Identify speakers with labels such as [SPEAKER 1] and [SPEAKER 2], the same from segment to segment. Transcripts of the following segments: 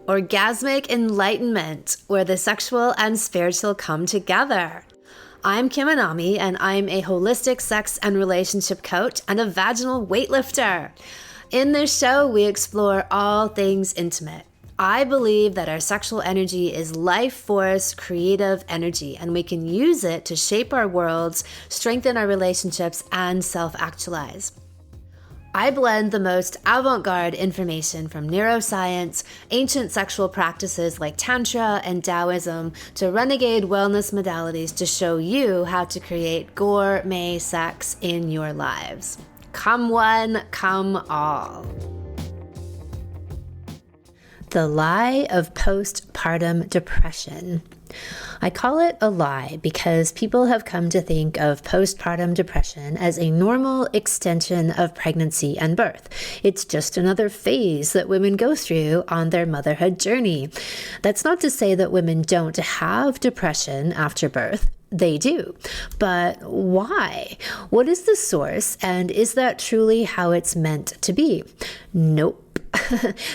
[SPEAKER 1] orgasmic enlightenment, where the sexual and spiritual come together. I'm Kim Anami, and I'm a holistic sex and relationship coach and a vaginal weightlifter. In this show, we explore all things intimate. I believe that our sexual energy is life force, creative energy, and we can use it to shape our worlds, strengthen our relationships, and self-actualize. I blend the most avant-garde information from neuroscience, ancient sexual practices like Tantra and Taoism, to renegade wellness modalities to show you how to create gourmet sex in your lives. Come one, come all. The lie of postpartum depression. I call it a lie because people have come to think of postpartum depression as a normal extension of pregnancy and birth. It's just another phase that women go through on their motherhood journey. That's not to say that women don't have depression after birth. They do. But why? What is the source, and is that truly how it's meant to be? Nope.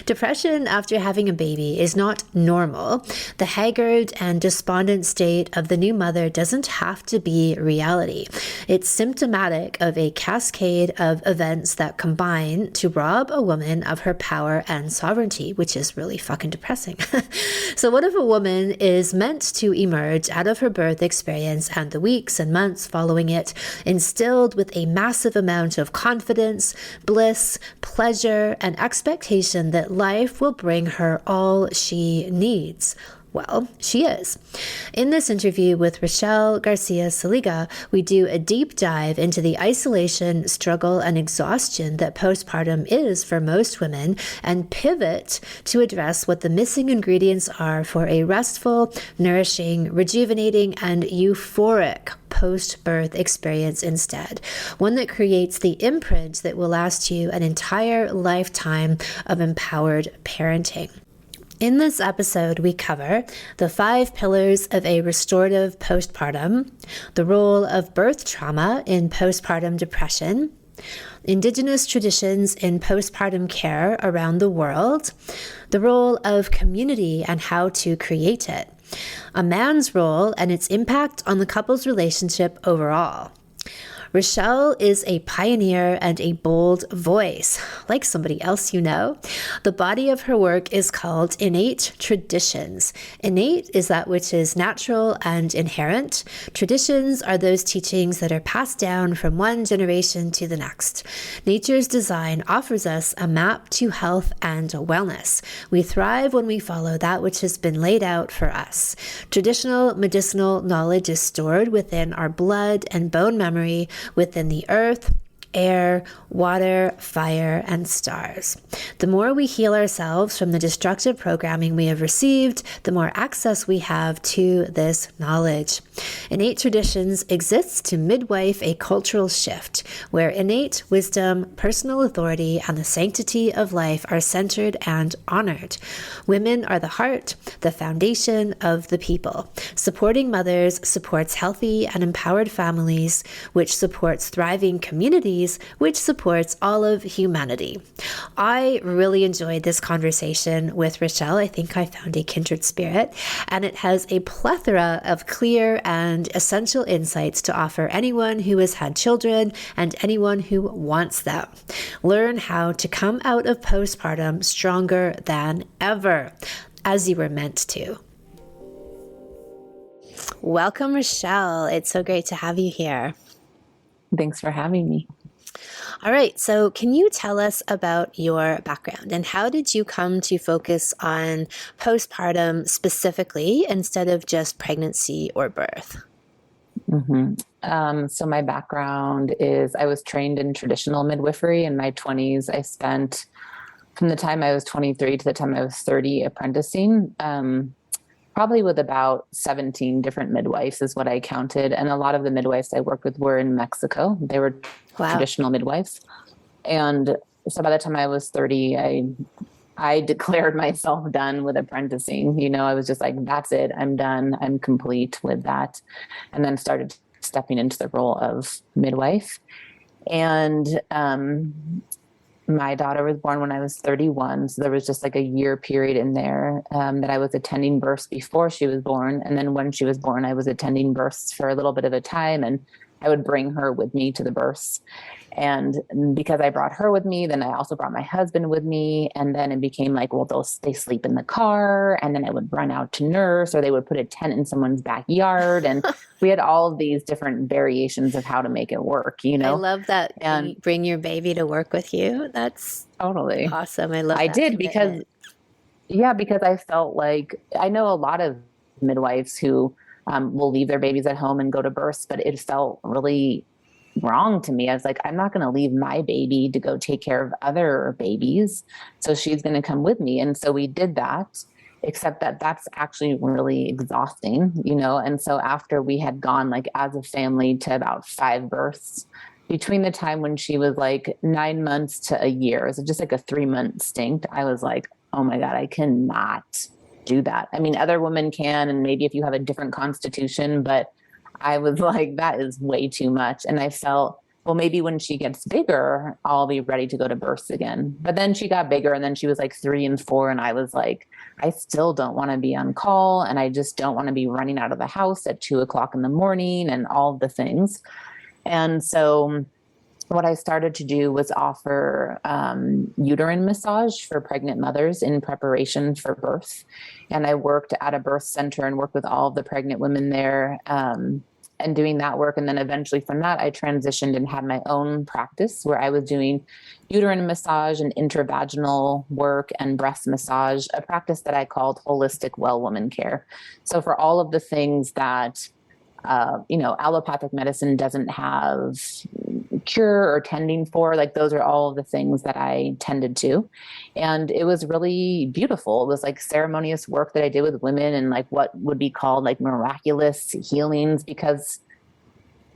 [SPEAKER 1] Depression after having a baby is not normal. The haggard and despondent state of the new mother doesn't have to be reality. It's symptomatic of a cascade of events that combine to rob a woman of her power and sovereignty, which is really fucking depressing. So what if a woman is meant to emerge out of her birth experience and the weeks and months following it, instilled with a massive amount of confidence, bliss, pleasure, and expectation that life will bring her all she needs? Well, she is. In this interview with Rachelle, Garcia, Seliga, we do a deep dive into the isolation, struggle, and exhaustion that postpartum is for most women, and pivot to address what the missing ingredients are for a restful, nourishing, rejuvenating, and euphoric post-birth experience instead. One that creates the imprint that will last you an entire lifetime of empowered parenting. In this episode, we cover the 5 pillars of a restorative postpartum, the role of birth trauma in postpartum depression, Indigenous traditions in postpartum care around the world, the role of community and how to create it, a man's role and its impact on the couple's relationship overall. Rachelle is a pioneer and a bold voice, like somebody else you know. The body of her work is called Innate Traditions. Innate is that which is natural and inherent. Traditions are those teachings that are passed down from one generation to the next. Nature's design offers us a map to health and wellness. We thrive when we follow that which has been laid out for us. Traditional medicinal knowledge is stored within our blood and bone memory, within the earth, air, water, fire, and stars. The more we heal ourselves from the destructive programming we have received, the more access we have to this knowledge. Innate Traditions exists to midwife a cultural shift where innate wisdom, personal authority, and the sanctity of life are centered and honored. Women are the heart, the foundation of the people. Supporting mothers supports healthy and empowered families, which supports thriving communities, which supports all of humanity. I really enjoyed this conversation with Rachelle. I think I found a kindred spirit, and it has a plethora of clear and essential insights to offer anyone who has had children and anyone who wants them. Learn how to come out of postpartum stronger than ever, as you were meant to. Welcome, Rachelle. It's so great to have you here.
[SPEAKER 2] Thanks for having me.
[SPEAKER 1] All right. So can you tell us about your background and how did you come to focus on postpartum specifically instead of just pregnancy or birth?
[SPEAKER 2] So my background is I was trained in traditional midwifery in my 20s. I spent from the time I was 23 to the time I was 30 apprenticing, probably with about 17 different midwives is what I counted. And a lot of the midwives I worked with were in Mexico. They were traditional midwives. And so by the time I was 30, I declared myself done with apprenticing. You know, I was just like, that's it. I'm done. I'm complete with that. And then started stepping into the role of midwife. And my daughter was born when I was 31. So there was just like a year period in there that I was attending births before she was born. And then when she was born, I was attending births for a little bit of a time, and I would bring her with me to the births. And because I brought her with me, then I also brought my husband with me. And then it became like, well, they sleep in the car. And then I would run out to nurse, or they would put a tent in someone's backyard. And we had all of these different variations of how to make it work, you
[SPEAKER 1] I
[SPEAKER 2] know?
[SPEAKER 1] love that
[SPEAKER 2] And
[SPEAKER 1] you bring your baby to work with you. That's
[SPEAKER 2] totally.
[SPEAKER 1] awesome. I love
[SPEAKER 2] I
[SPEAKER 1] that
[SPEAKER 2] did
[SPEAKER 1] commitment.
[SPEAKER 2] because I felt like I know a lot of midwives who will leave their babies at home and go to births, but it felt really wrong to me. I was like, I'm not going to leave my baby to go take care of other babies. So she's going to come with me. And so we did that, except that that's actually really exhausting, you know? And so after we had gone like as a family to about 5 births, between the time when she was like 9 months to a year, so just like a 3-month stint, I was like, oh my God, I cannot do that. I mean, other women can, and maybe if you have a different constitution, but I was like, that is way too much. And I felt, well, maybe when she gets bigger, I'll be ready to go to births again. But then she got bigger, and then she was like 3 and 4. And I was like, I still don't want to be on call. And I just don't want to be running out of the house at 2 o'clock in the morning and all the things. And so what I started to do was offer uterine massage for pregnant mothers in preparation for birth. And I worked at a birth center and worked with all of the pregnant women there and doing that work. And then eventually from that, I transitioned and had my own practice where I was doing uterine massage and intravaginal work and breast massage, a practice that I called holistic well woman care. So for all of the things that allopathic medicine doesn't have cure or tending for, like those are all of the things that I tended to. And it was really beautiful. It was like ceremonious work that I did with women and like what would be called like miraculous healings, because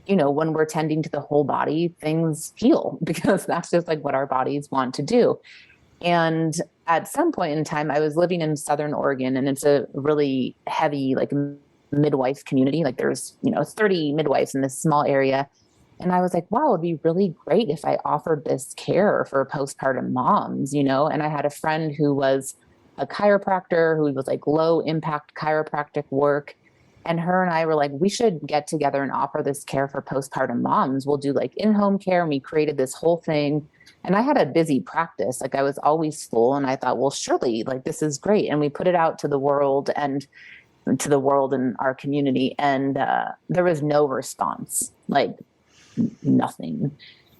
[SPEAKER 2] when we're tending to the whole body, things heal because that's just like what our bodies want to do. And at some point in time, I was living in Southern Oregon, and it's a really heavy like midwife community. Like there's 30 midwives in this small area. And I was like, wow, it'd be really great if I offered this care for postpartum moms, and I had a friend who was a chiropractor who was like low impact chiropractic work. And her and I were like, we should get together and offer this care for postpartum moms. We'll do like in-home care. And we created this whole thing. And I had a busy practice. Like I was always full. And I thought, well, surely like this is great. And we put it out to the world and our community. And there was no response, like nothing.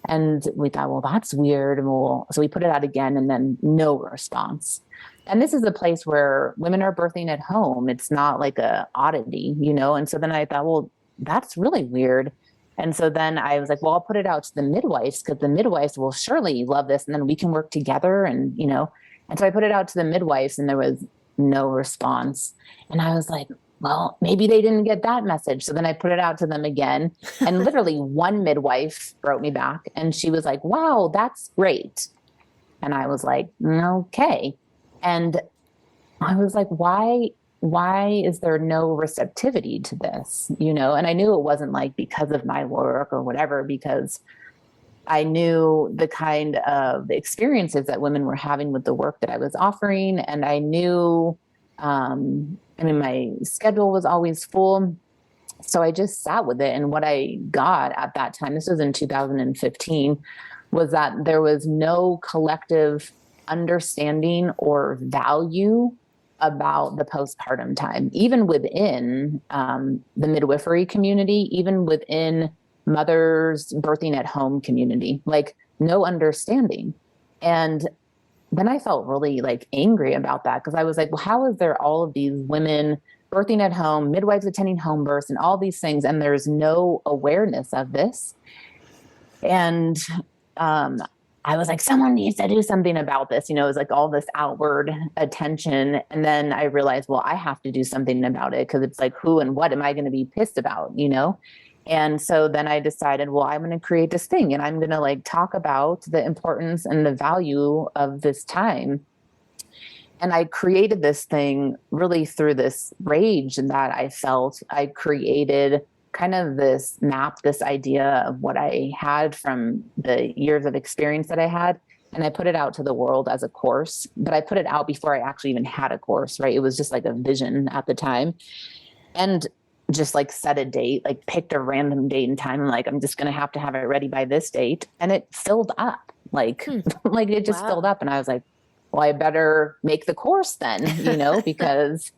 [SPEAKER 2] And we thought, well, that's weird. And so we put it out again, and then no response. And this is a place where women are birthing at home. It's not like a oddity, And so then I thought, well, that's really weird. And so then I was like, well, I'll put it out to the midwives, because the midwives will surely love this, and then we can work together. And, and so I put it out to the midwives, and there was no response. And I was like, well, maybe they didn't get that message. So then I put it out to them again, and literally one midwife wrote me back, and she was like, wow, that's great. And I was like, okay. And I was like, why is there no receptivity to this? And I knew it wasn't like because of my work or whatever, because I knew the kind of experiences that women were having with the work that I was offering. And I knew, my schedule was always full. So I just sat with it. And what I got at that time, this was in 2015, was that there was no collective understanding or value about the postpartum time, even within the midwifery community, even within mothers birthing at home community, like no understanding. And then I felt really like angry about that, because I was like, well, how is there all of these women birthing at home, midwives attending home births and all these things, and there's no awareness of this? And I was like, someone needs to do something about this. It was like all this outward attention. And then I realized, well, I have to do something about it, because it's like, who and what am I going to be pissed about, And so then I decided, well, I'm going to create this thing, and I'm going to like talk about the importance and the value of this time. And I created this thing really through this rage that I felt. I created kind of this map, this idea of what I had from the years of experience that I had. and I put it out to the world as a course, but I put it out before I actually even had a course, right? It was just like a vision at the time. And just like set a date, like picked a random date and time. Like, I'm just going to have it ready by this date. And it filled up like, like it just filled up. And I was like, well, I better make the course then, because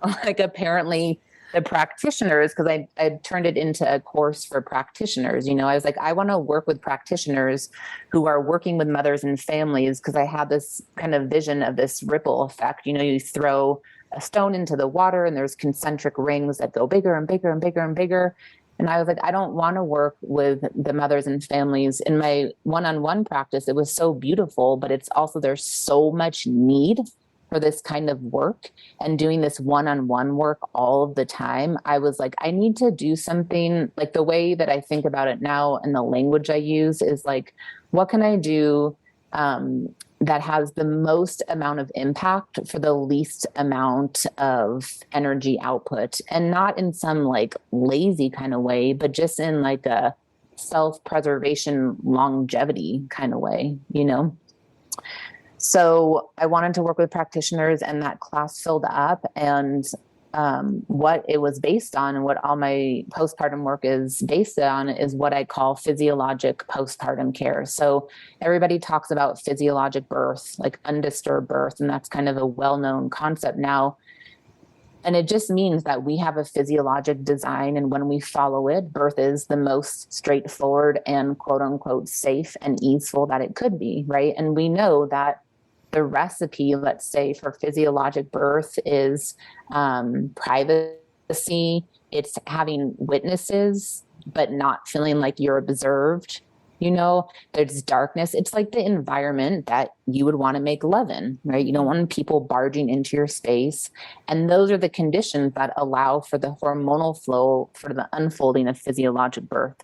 [SPEAKER 2] like apparently the practitioners, because I turned it into a course for practitioners, I was like, I want to work with practitioners who are working with mothers and families, because I had this kind of vision of this ripple effect. You throw a stone into the water and there's concentric rings that go bigger and bigger and bigger and bigger. And I was like, I don't want to work with the mothers and families. In my one-on-one practice, it was so beautiful, but it's also, there's so much need for this kind of work, and doing this one-on-one work all of the time. I was like, I need to do something, like the way that I think about it now and the language I use is like, what can I do that has the most amount of impact for the least amount of energy output, and not in some like lazy kind of way, but just in like a self-preservation longevity kind of way, So I wanted to work with practitioners, and that class filled up. And what it was based on, and what all my postpartum work is based on, is what I call physiologic postpartum care. So everybody talks about physiologic birth, like undisturbed birth, and that's kind of a well-known concept now. And it just means that we have a physiologic design, and when we follow it, birth is the most straightforward and quote unquote safe and easeful that it could be, right? And we know that the recipe, let's say, for physiologic birth is privacy. It's having witnesses, but not feeling like you're observed. There's darkness. It's like the environment that you would want to make love in, right? You don't want people barging into your space. And those are the conditions that allow for the hormonal flow for the unfolding of physiologic birth.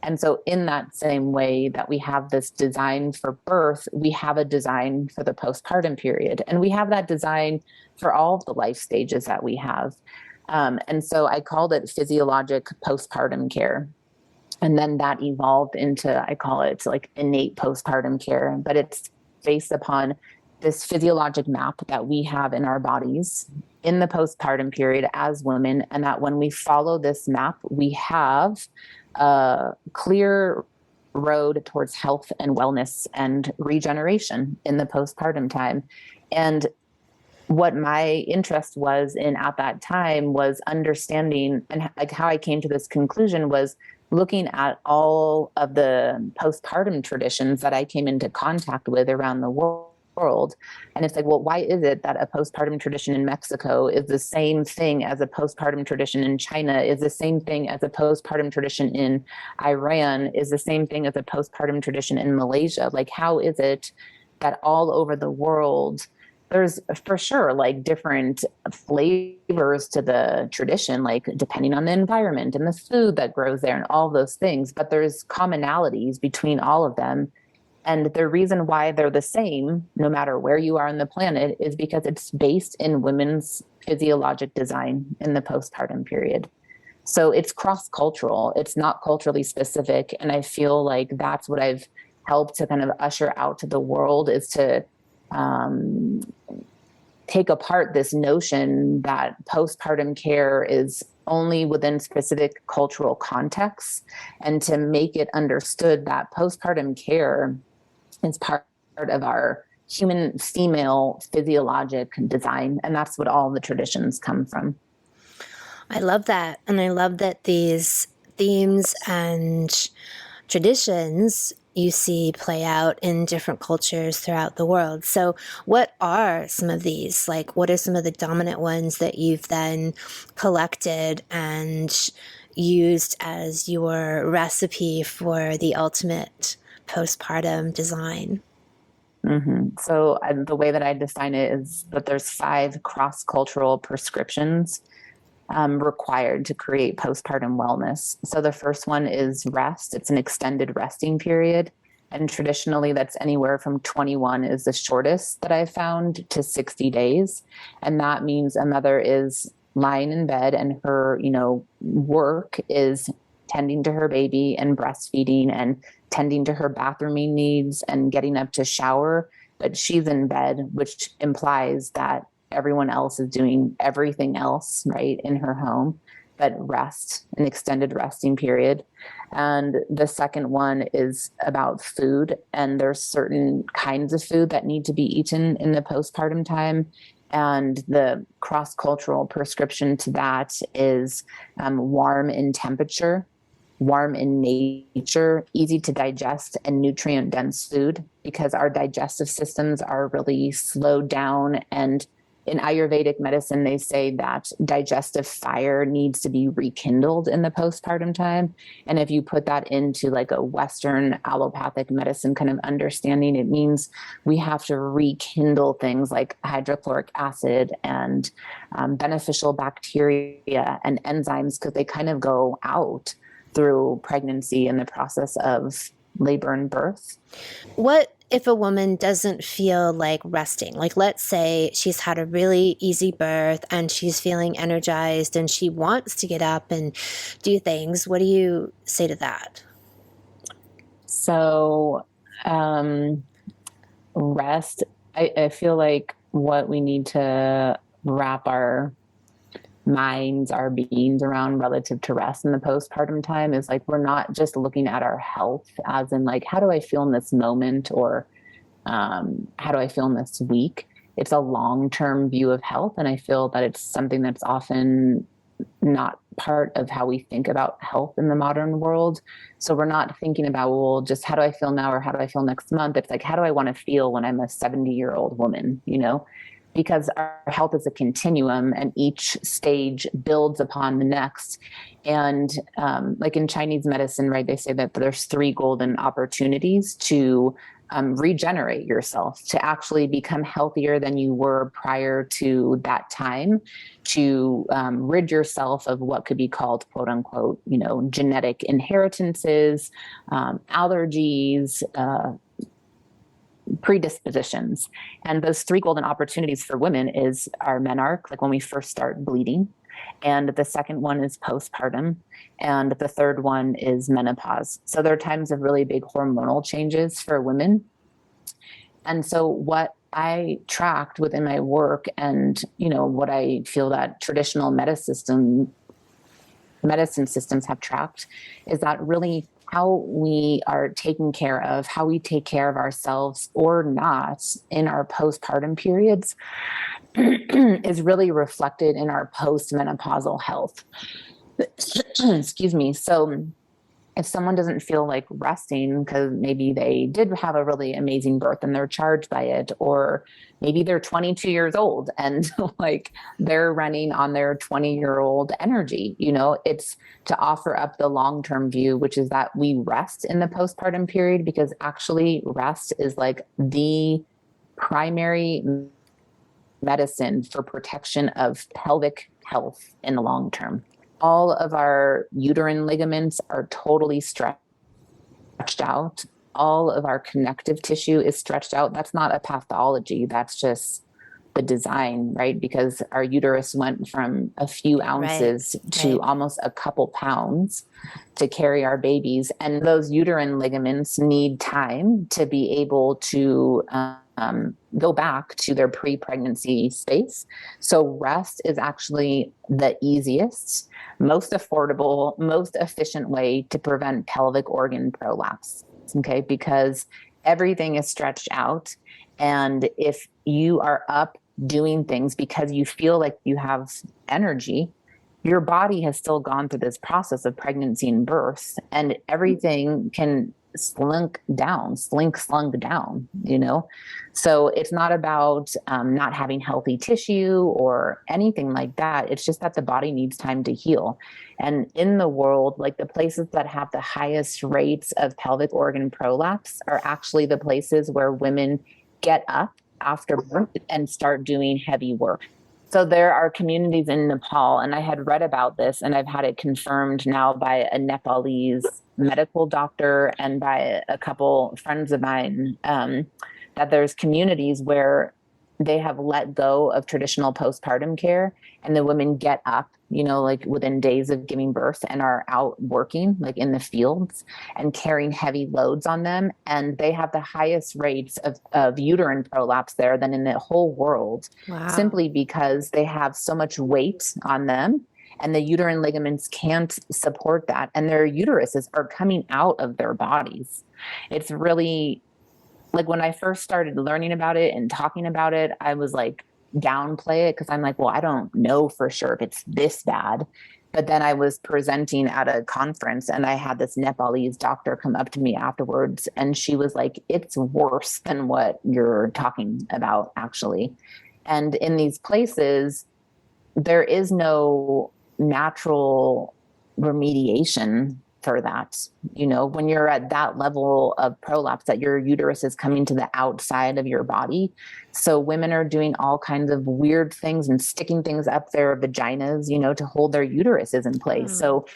[SPEAKER 2] And so in that same way that we have this design for birth, we have a design for the postpartum period. And we have that design for all of the life stages that we have. And so I called it physiologic postpartum care. And then that evolved into, I call it like innate postpartum care, but it's based upon this physiologic map that we have in our bodies in the postpartum period as women. And that when we follow this map, we have a clear road towards health and wellness and regeneration in the postpartum time. And what my interest was in at that time was understanding, and like how I came to this conclusion was looking at all of the postpartum traditions that I came into contact with around the world. And it's like, well, why is it that a postpartum tradition in Mexico is the same thing as a postpartum tradition in China, is the same thing as a postpartum tradition in Iran, is the same thing as a postpartum tradition in Malaysia? Like, how is it that all over the world, there's for sure like different flavors to the tradition, like depending on the environment and the food that grows there and all those things, but there's commonalities between all of them. And the reason why they're the same, no matter where you are on the planet, is because it's based in women's physiologic design in the postpartum period. So it's cross-cultural. It's not culturally specific. And I feel like that's what I've helped to kind of usher out to the world, is to take apart this notion that postpartum care is only within specific cultural contexts, and to make it understood that postpartum care is part of our human female physiologic design. And that's what all the traditions come from.
[SPEAKER 1] I love that. And I love that these themes and traditions you see play out in different cultures throughout the world. So what are some of these? Like, what are some of the dominant ones that you've then collected and used as your recipe for the ultimate postpartum design?
[SPEAKER 2] Mm-hmm. So the way that I define it is that there's 5 cross-cultural prescriptions required to create postpartum wellness. So the first one is rest. It's an extended resting period. And traditionally that's anywhere from 21 is the shortest that I've found to 60 days. And that means a mother is lying in bed and her, work is tending to her baby and breastfeeding and tending to her bathrooming needs and getting up to shower, but she's in bed, which implies that everyone else is doing everything else, right, in her home, but rest, an extended resting period. And the second one is about food. And there's certain kinds of food that need to be eaten in the postpartum time. And the cross-cultural prescription to that is warm in temperature, warm in nature, easy to digest, and nutrient-dense food, because our digestive systems are really slowed down. And in Ayurvedic medicine, they say that digestive fire needs to be rekindled in the postpartum time. And if you put that into like a Western allopathic medicine kind of understanding, it means we have to rekindle things like hydrochloric acid and beneficial bacteria and enzymes, because they kind of go out through pregnancy and the process of labor and birth.
[SPEAKER 1] What if a woman doesn't feel like resting? Like, let's say she's had a really easy birth and she's feeling energized and she wants to get up and do things. What do you say to that?
[SPEAKER 2] So, rest, I feel like what we need to wrap our minds, our beings around relative to rest in the postpartum time is like, we're not just looking at our health as in like, how do I feel in this moment, or how do I feel in this week? It's a long-term view of health. And I feel that it's something that's often not part of how we think about health in the modern world. So we're not thinking about, well, just how do I feel now, or how do I feel next month? It's like, how do I want to feel when I'm a 70-year-old woman, you know? Because our health is a continuum and each stage builds upon the next. And like in Chinese medicine, right, they say that there's 3 golden opportunities to regenerate yourself, to actually become healthier than you were prior to that time, to rid yourself of what could be called, quote unquote, you know, genetic inheritances, allergies, predispositions. And those 3 golden opportunities for women is our menarche, like when we first start bleeding. And the second one is postpartum. And the third one is menopause. So there are times of really big hormonal changes for women. And so what I tracked within my work, and, you know, what I feel that traditional medicine systems have tracked, is that really how we are taken care of, how we take care of ourselves or not in our postpartum periods is really reflected in our postmenopausal health. Excuse me. So if someone doesn't feel like resting because maybe they did have a really amazing birth and they're charged by it, or maybe they're 22 years old and like they're running on their 20-year-old energy, you know, it's to offer up the long-term view, which is that we rest in the postpartum period, because actually rest is like the primary medicine for protection of pelvic health in the long term. All of our uterine ligaments are totally stretched out. All of our connective tissue is stretched out. That's not a pathology. That's just the design, right? Because our uterus went from a few ounces to almost a couple pounds to carry our babies. And those uterine ligaments need time to be able to go back to their pre-pregnancy space. So rest is actually the easiest, most affordable, most efficient way to prevent pelvic organ prolapse. Okay, because everything is stretched out. And if you are up doing things because you feel like you have energy, your body has still gone through this process of pregnancy and birth, and everything can slunk down, you know? So it's not about not having healthy tissue or anything like that. It's just that the body needs time to heal. And in the world, like the places that have the highest rates of pelvic organ prolapse are actually the places where women get up after birth and start doing heavy work. So there are communities in Nepal, and I had read about this, and I've had it confirmed now by a Nepalese medical doctor and by a couple friends of mine, that there's communities where they have let go of traditional postpartum care, and the women get up, like within days of giving birth and are out working like in the fields and carrying heavy loads on them. And they have the highest rates of uterine prolapse there than in the whole world,
[SPEAKER 1] Wow.
[SPEAKER 2] simply because they have so much weight on them and the uterine ligaments can't support that. And their uteruses are coming out of their bodies. It's really, like, when I first started learning about it and talking about it, I was like, downplay it, because I'm like, well, I don't know for sure if it's this bad. But then I was presenting at a conference and I had this Nepalese doctor come up to me afterwards, and she was like, it's worse than what you're talking about, actually. And in these places, there is no natural remediation for that. When you're at that level of prolapse, that your uterus is coming to the outside of your body. So women are doing all kinds of weird things and sticking things up their vaginas, to hold their uteruses in place. So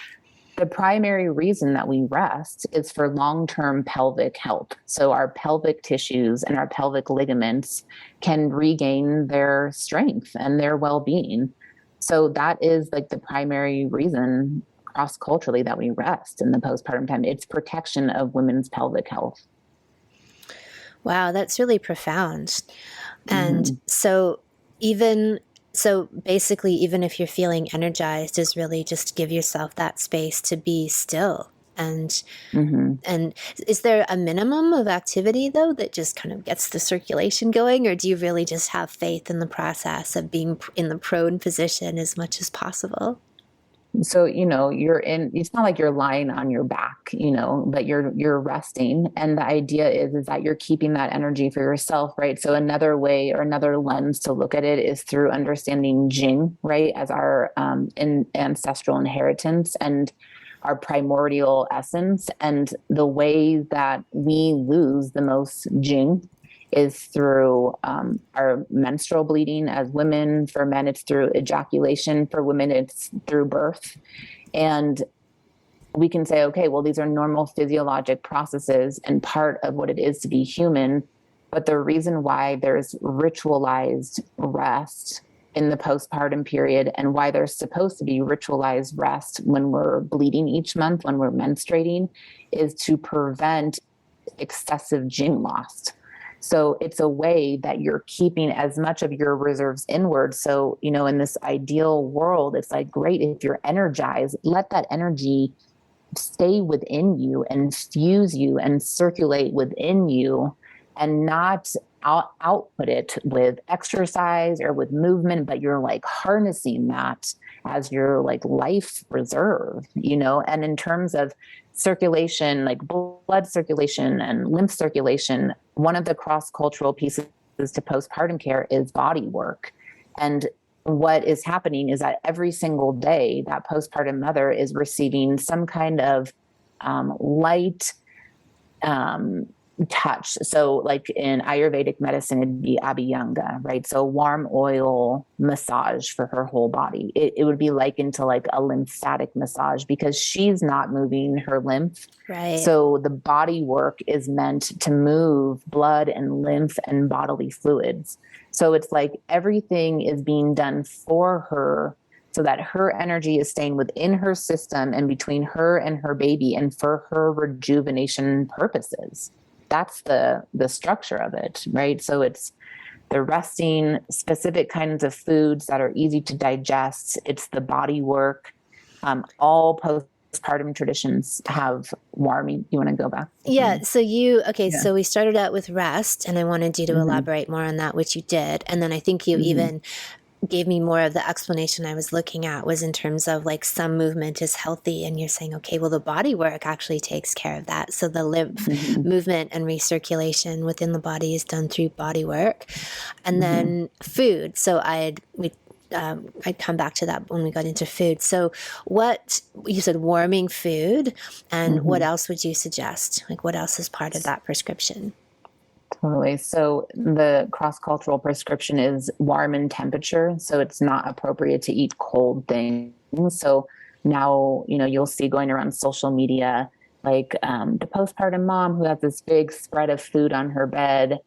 [SPEAKER 2] the primary reason that we rest is for long-term pelvic health. So our pelvic tissues and our pelvic ligaments can regain their strength and their well-being. So that is like the primary reason cross-culturally that we rest in the postpartum time. It's protection of women's pelvic health.
[SPEAKER 1] Wow, that's really profound. And so basically, even if you're feeling energized, is really just give yourself that space to be still. And is there a minimum of activity, though, that just kind of gets the circulation going? Or do you really just have faith in the process of being in the prone position as much as possible?
[SPEAKER 2] So, it's not like you're lying on your back, but you're resting. And the idea is that you're keeping that energy for yourself, right? So another way or another lens to look at it is through understanding Jing, right? As our ancestral inheritance and our primordial essence. And the way that we lose the most Jing is through our menstrual bleeding as women. For men, it's through ejaculation. For women, it's through birth. And we can say, okay, well, these are normal physiologic processes and part of what it is to be human. But the reason why there's ritualized rest in the postpartum period, and why there's supposed to be ritualized rest when we're bleeding each month, when we're menstruating, is to prevent excessive Jing loss. So it's a way that you're keeping as much of your reserves inward. So, in this ideal world, it's like, great, if you're energized, let that energy stay within you and fuse you and circulate within you, and not output it with exercise or with movement, but you're like harnessing that as your like life reserve, and in terms of circulation, like blood circulation and lymph circulation, one of the cross-cultural pieces to postpartum care is body work. And what is happening is that every single day that postpartum mother is receiving some kind of light touch. So like in Ayurvedic medicine, it'd be abhyanga, right? So warm oil massage for her whole body. It would be likened to like a lymphatic massage, because she's not moving her lymph.
[SPEAKER 1] Right.
[SPEAKER 2] So the body work is meant to move blood and lymph and bodily fluids. So it's like everything is being done for her, so that her energy is staying within her system and between her and her baby, and for her rejuvenation purposes. That's the structure of it, right? So it's the resting, specific kinds of foods that are easy to digest. It's the body work. All postpartum traditions have warming. You want to go back?
[SPEAKER 1] Yeah. So so we started out with rest, and I wanted you to elaborate more on that, which you did. And then I think you even gave me more of the explanation I was looking at, was in terms of like some movement is healthy, and you're saying, okay, well, the body work actually takes care of that. So the lymph movement and recirculation within the body is done through body work. And then food. So I'd come back to that when we got into food. So what you said, warming food, and what else would you suggest? Like, what else is part of that prescription?
[SPEAKER 2] Totally. So the cross-cultural prescription is warm in temperature. So it's not appropriate to eat cold things. So now, you'll see going around social media, like the postpartum mom who has this big spread of food on her bed,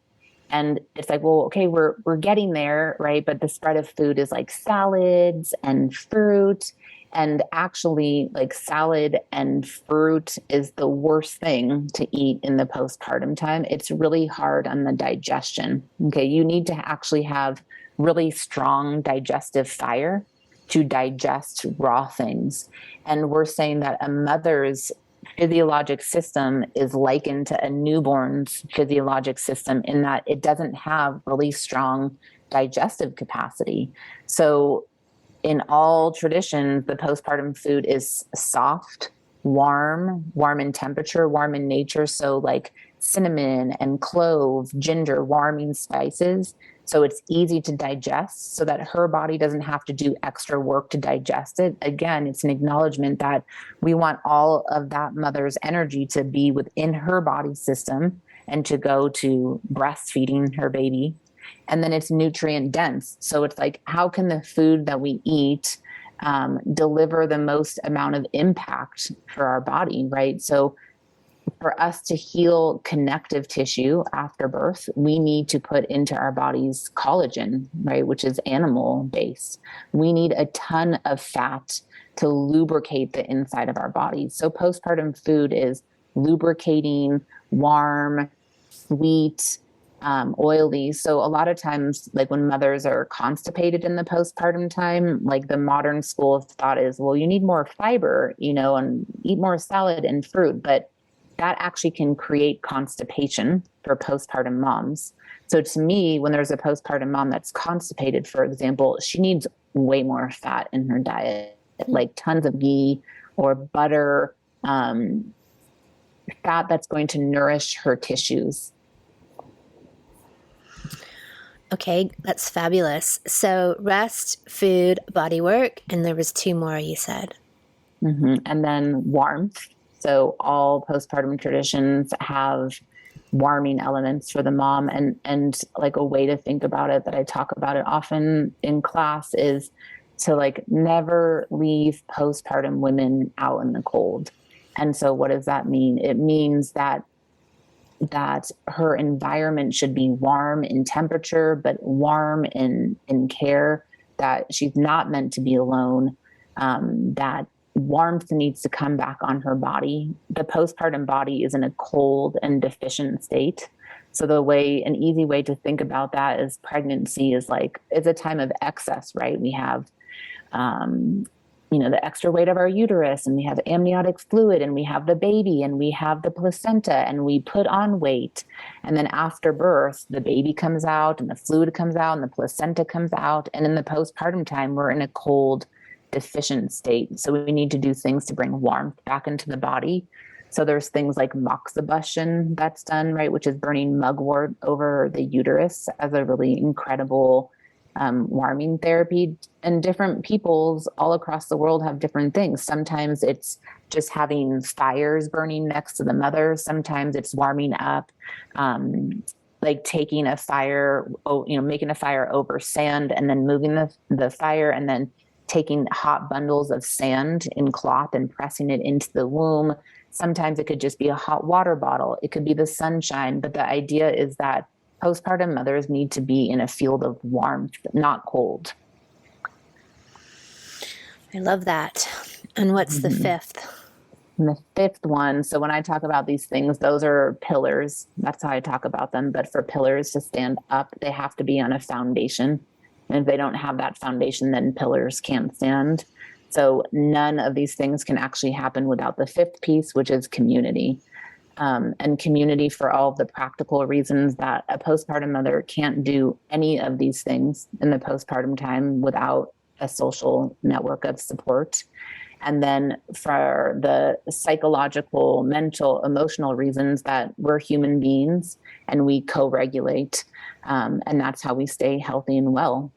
[SPEAKER 2] And it's like, well, okay, we're getting there, right? But the spread of food is like salads and fruit. And actually, like salad and fruit is the worst thing to eat in the postpartum time. It's really hard on the digestion. Okay, you need to actually have really strong digestive fire to digest raw things. And we're saying that a mother's physiologic system is likened to a newborn's physiologic system in that it doesn't have really strong digestive capacity. So in all traditions, the postpartum food is soft, warm in temperature, warm in nature. So like cinnamon and clove, ginger, warming spices. So it's easy to digest so that her body doesn't have to do extra work to digest it. Again, it's an acknowledgement that we want all of that mother's energy to be within her body system and to go to breastfeeding her baby. And then it's nutrient dense. So it's like, how can the food that we eat deliver the most amount of impact for our body, right? So for us to heal connective tissue after birth, we need to put into our bodies collagen, right, which is animal based. We need a ton of fat to lubricate the inside of our bodies. So postpartum food is lubricating, warm, sweet, oily. So a lot of times, like when mothers are constipated in the postpartum time, like the modern school of thought is, well, you need more fiber, and eat more salad and fruit. But that actually can create constipation for postpartum moms. So to me, when there's a postpartum mom that's constipated, for example, she needs way more fat in her diet, like tons of ghee or butter, fat that's going to nourish her tissues.
[SPEAKER 1] Okay, that's fabulous. So rest, food, body work, and there was 2 more you said.
[SPEAKER 2] Mm-hmm. And then warmth. So all postpartum traditions have warming elements for the mom. And like a way to think about it that I talk about it often in class is to like never leave postpartum women out in the cold. And so what does that mean? It means that her environment should be warm in temperature, but warm in care, that she's not meant to be alone, that warmth needs to come back on her body. The postpartum body is in a cold and deficient state. So an easy way to think about that is pregnancy is like, it's a time of excess, right? We have, the extra weight of our uterus, and we have amniotic fluid, and we have the baby, and we have the placenta, and we put on weight. And then after birth, the baby comes out, and the fluid comes out, and the placenta comes out. And in the postpartum time, we're in a cold, deficient state. So we need to do things to bring warmth back into the body. So there's things like moxibustion that's done, right, which is burning mugwort over the uterus as a really incredible warming therapy. And different peoples all across the world have different things. Sometimes it's just having fires burning next to the mother. Sometimes it's warming up, like taking a fire, making a fire over sand and then moving the fire, and then taking hot bundles of sand in cloth and pressing it into the womb. Sometimes it could just be a hot water bottle. It could be the sunshine. But the idea is that postpartum mothers need to be in a field of warmth, not cold.
[SPEAKER 1] I love that. And what's the 5th?
[SPEAKER 2] And the 5th one, so when I talk about these things, those are pillars. That's how I talk about them. But for pillars to stand up, they have to be on a foundation. And if they don't have that foundation, then pillars can't stand. So none of these things can actually happen without the 5th piece, which is community. And community for all of the practical reasons that a postpartum mother can't do any of these things in the postpartum time without a social network of support. And then for the psychological, mental, emotional reasons that we're human beings and we co-regulate. And that's how we stay healthy and well,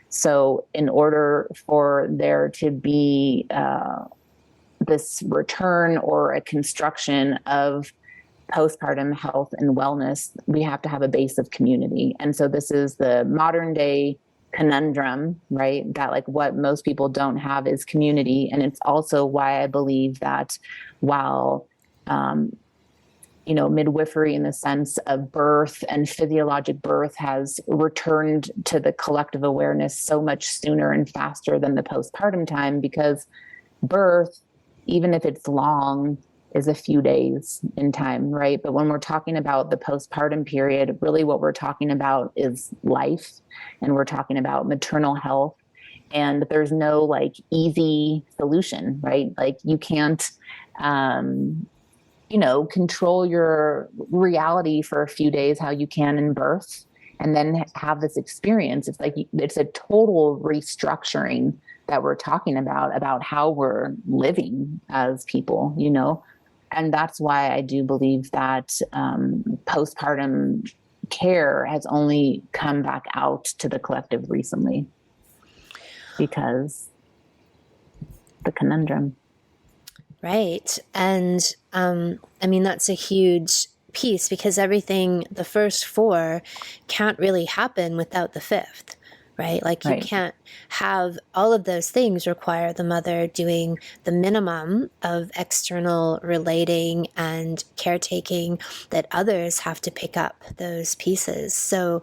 [SPEAKER 2] So in order for there to be this return or a construction of postpartum health and wellness, we have to have a base of community. And so this is the modern day conundrum, right? That like what most people don't have is community. And it's also why I believe that while midwifery in the sense of birth and physiologic birth has returned to the collective awareness so much sooner and faster than the postpartum time, because birth, even if it's long, is a few days in time, right? But when we're talking about the postpartum period, really what we're talking about is life, and we're talking about maternal health. And there's no like easy solution, right? Like you can't, control your reality for a few days how you can in birth and then have this experience. It's like, it's a total restructuring that we're talking about how we're living as people, and that's why I do believe that postpartum care has only come back out to the collective recently, because the conundrum.
[SPEAKER 1] Right. And that's a huge piece, because everything, the first four can't really happen without the fifth, right? Like you can't have all of those things require the mother doing the minimum of external relating and caretaking that others have to pick up those pieces. So,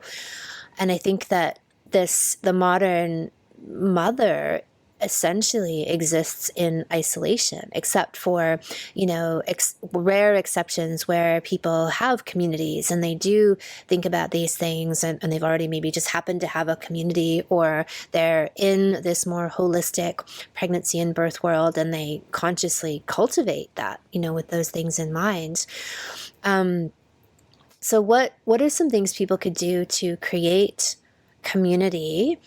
[SPEAKER 1] and I think that the modern mother essentially exists in isolation, except for, rare exceptions where people have communities and they do think about these things, and they've already maybe just happened to have a community, or they're in this more holistic pregnancy and birth world and they consciously cultivate that, with those things in mind. So what are some things people could do to create community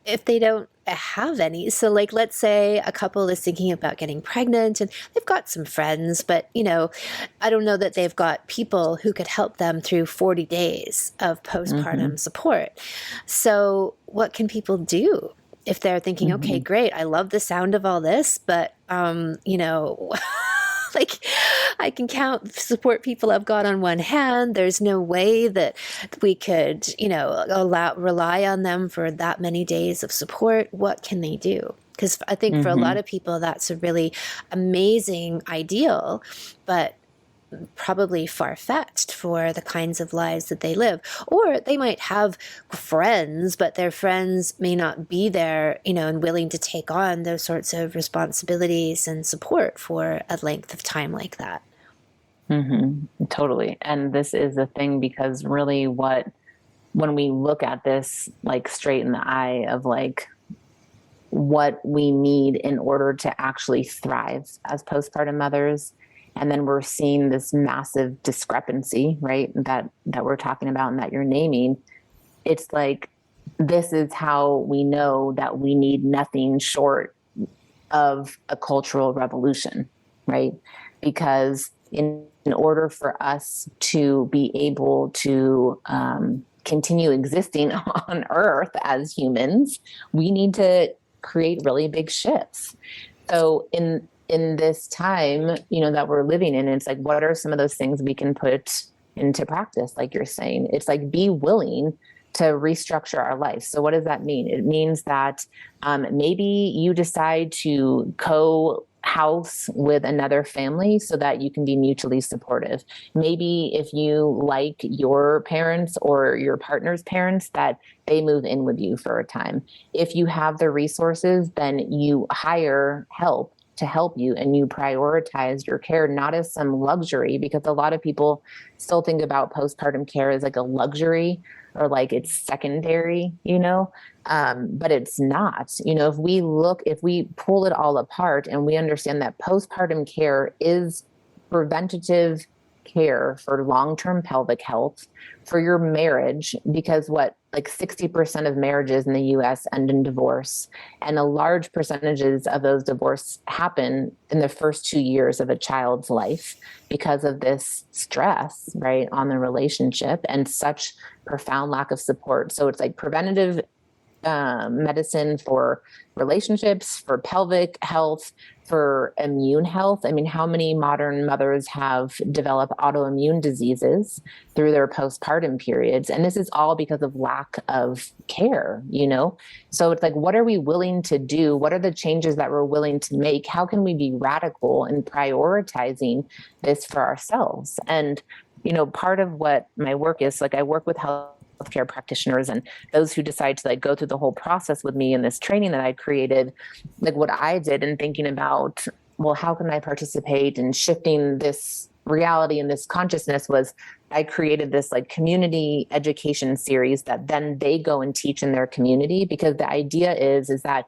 [SPEAKER 1] if they don't have any? So like, let's say a couple is thinking about getting pregnant and they've got some friends, but I don't know that they've got people who could help them through 40 days of postpartum support. So what can people do if they're thinking, okay, great, I love the sound of all this, but like I can count support people I've got on one hand. There's no way that we could, rely on them for that many days of support. What can they do? Because I think for a lot of people, that's a really amazing ideal, but probably far-fetched for the kinds of lives that they live. Or they might have friends, but their friends may not be there, and willing to take on those sorts of responsibilities and support for a length of time like that.
[SPEAKER 2] Totally. And this is a thing, because really when we look at this, like straight in the eye of like what we need in order to actually thrive as postpartum mothers, and then we're seeing this massive discrepancy, right, that we're talking about and that you're naming. It's like, this is how we know that we need nothing short of a cultural revolution, right? Because in order for us to be able to continue existing on Earth as humans, we need to create really big shifts. So in this time, that we're living in, it's like, what are some of those things we can put into practice? Like you're saying, it's like, be willing to restructure our life. So what does that mean? It means that maybe you decide to co-house with another family so that you can be mutually supportive. Maybe if you like your parents or your partner's parents, that they move in with you for a time. If you have the resources, then you hire help to help you, and you prioritize your care, not as some luxury, because a lot of people still think about postpartum care as like a luxury, or like it's secondary, but it's not. If we pull it all apart and we understand that postpartum care is preventative care for long-term pelvic health, for your marriage, because like 60% of marriages in the US end in divorce, and a large percentages of those divorces happen in the first 2 years of a child's life because of this stress, right, on the relationship and such profound lack of support. So it's like preventative medicine for relationships, for pelvic health, for immune health. I mean, how many modern mothers have developed autoimmune diseases through their postpartum periods? And this is all because of lack of care, you know? So it's like, what are we willing to do? What are the changes that we're willing to make? How can we be radical in prioritizing this for ourselves? And, you know, part of what my work is, like, I work with healthcare practitioners and those who decide to like go through the whole process with me in this training that I created. Like what I did in thinking about, well, how can I participate in shifting this reality and this consciousness was I created this like community education series that then they go and teach in their community, because the idea is that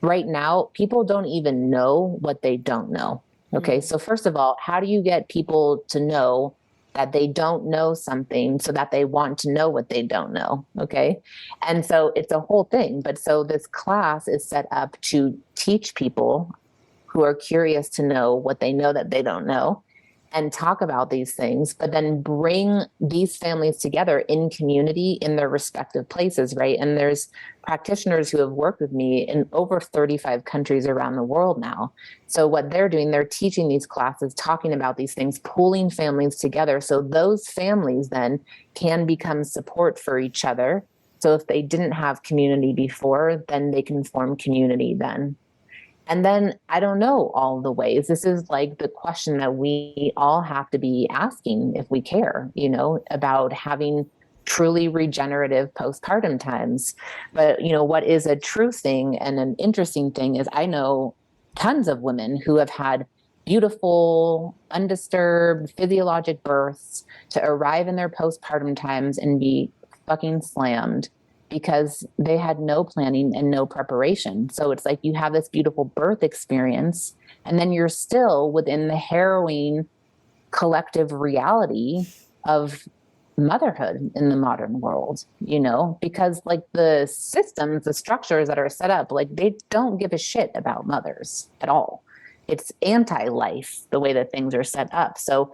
[SPEAKER 2] right now people don't even know what they don't know. Okay. So first of all, how do you get people to know that they don't know something so that they want to know what they don't know? Okay. And so it's a whole thing. But so this class is set up to teach people who are curious to know what they know that they don't know and talk about these things, but then bring these families together in community in their respective places, right? And there's practitioners who have worked with me in over 35 countries around the world now. So what they're doing, they're teaching these classes, talking about these things, pulling families together. So those families then can become support for each other. So if they didn't have community before, then they can form community then. And then I don't know all the ways. This is like the question that we all have to be asking if we care, you know, about having truly regenerative postpartum times. But, you know, what is a true thing and an interesting thing is I know tons of women who have had beautiful, undisturbed physiologic births to arrive in their postpartum times and be fucking slammed because they had no planning and no preparation. So it's like you have this beautiful birth experience, and then you're still within the harrowing collective reality of motherhood in the modern world, you know, because like the systems, the structures that are set up, like they don't give a shit about mothers at all. It's anti-life, the way that things are set up. So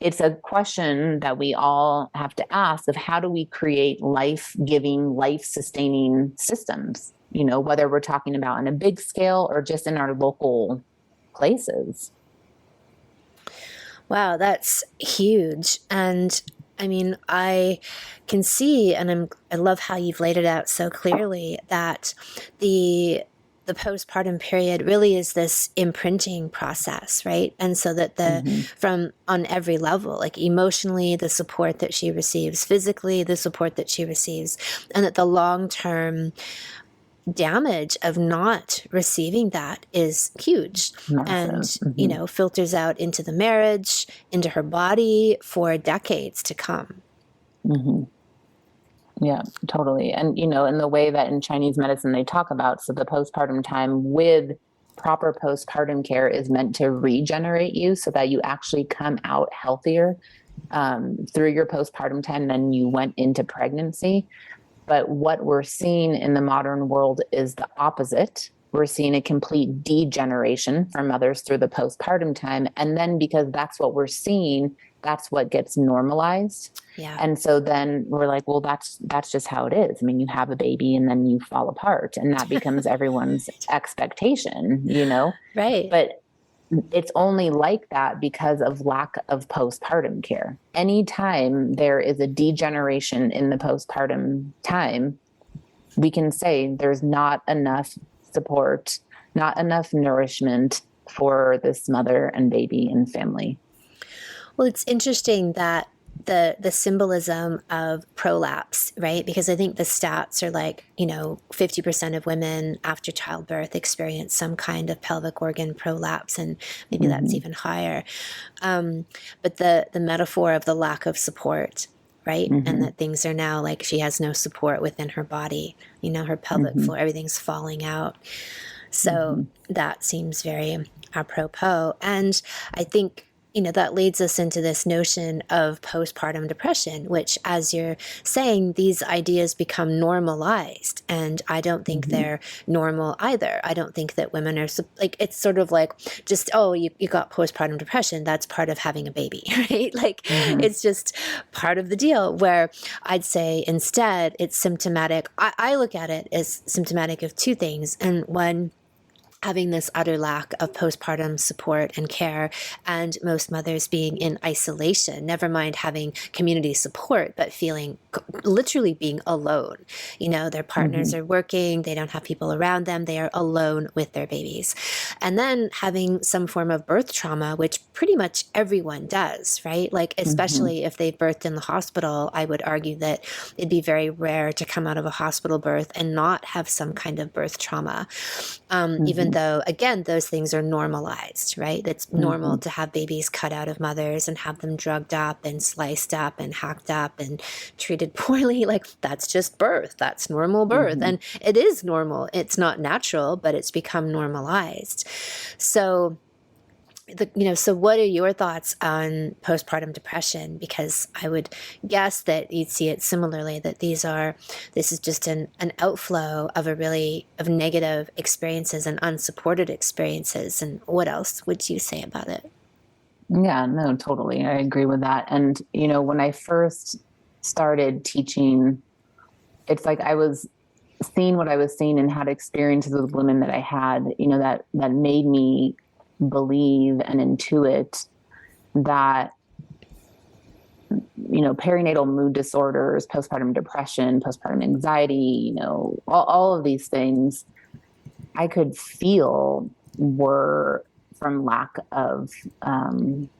[SPEAKER 2] it's a question that we all have to ask of how do we create life-giving, life-sustaining systems, you know, whether we're talking about on a big scale or just in our local places.
[SPEAKER 1] Wow, that's huge. And I mean, I can see, and I love how you've laid it out so clearly, that the postpartum period really is this imprinting process, right? And so that from on every level, like emotionally, the support that she receives, physically, the support that she receives, and that the long-term damage of not receiving that is huge.
[SPEAKER 2] Massive.
[SPEAKER 1] And, you know, filters out into the marriage, into her body for decades to come.
[SPEAKER 2] Yeah, totally. And, you know, in the way that in Chinese medicine they talk about, so the postpartum time with proper postpartum care is meant to regenerate you so that you actually come out healthier through your postpartum time than you went into pregnancy. But what we're seeing in the modern world is the opposite. We're seeing a complete degeneration for mothers through the postpartum time. And then because that's what we're seeing, that's what gets normalized.
[SPEAKER 1] Yeah.
[SPEAKER 2] And so then we're like, well, that's just how it is. I mean, you have a baby and then you fall apart, and that becomes everyone's expectation, you know?
[SPEAKER 1] Right.
[SPEAKER 2] But it's only like that because of lack of postpartum care. Anytime there is a degeneration in the postpartum time, we can say there's not enough support, not enough nourishment for this mother and baby and family.
[SPEAKER 1] Well, it's interesting that the symbolism of prolapse, right? Because I think the stats are like, you know, 50% of women after childbirth experience some kind of pelvic organ prolapse, and maybe that's even higher. But the metaphor of the lack of support, right? And that things are now like she has no support within her body, you know, her pelvic floor, everything's falling out. So that seems very apropos. And I think that leads us into this notion of postpartum depression, which, as you're saying, these ideas become normalized. And I don't think they're normal either. I don't think that women are like, it's sort of like just, oh, you got postpartum depression. That's part of having a baby, right? Like it's just part of the deal, where I'd say instead it's symptomatic. I look at it as symptomatic of two things. And one, having this utter lack of postpartum support and care, and most mothers being in isolation, never mind having community support, but feeling literally being alone. Their partners are working, they don't have people around them, they are alone with their babies. And then having some form of birth trauma, which pretty much everyone does, right? Like, especially if they've birthed in the hospital, I would argue that it'd be very rare to come out of a hospital birth and not have some kind of birth trauma. Even though, again, those things are normalized, right? It's normal to have babies cut out of mothers and have them drugged up and sliced up and hacked up and treated poorly. Like, that's just birth. That's normal birth. And it is normal. It's not natural, but it's become normalized. So so what are your thoughts on postpartum depression? Because I would guess that you'd see it similarly, that this is just an outflow of of negative experiences and unsupported experiences. And what else would you say about it?
[SPEAKER 2] Yeah, no, totally. I agree with that. And, when I first started teaching, it's like I was seeing what I was seeing and had experiences with women that I had, that made me believe and intuit that, perinatal mood disorders, postpartum depression, postpartum anxiety, all of these things I could feel were from lack of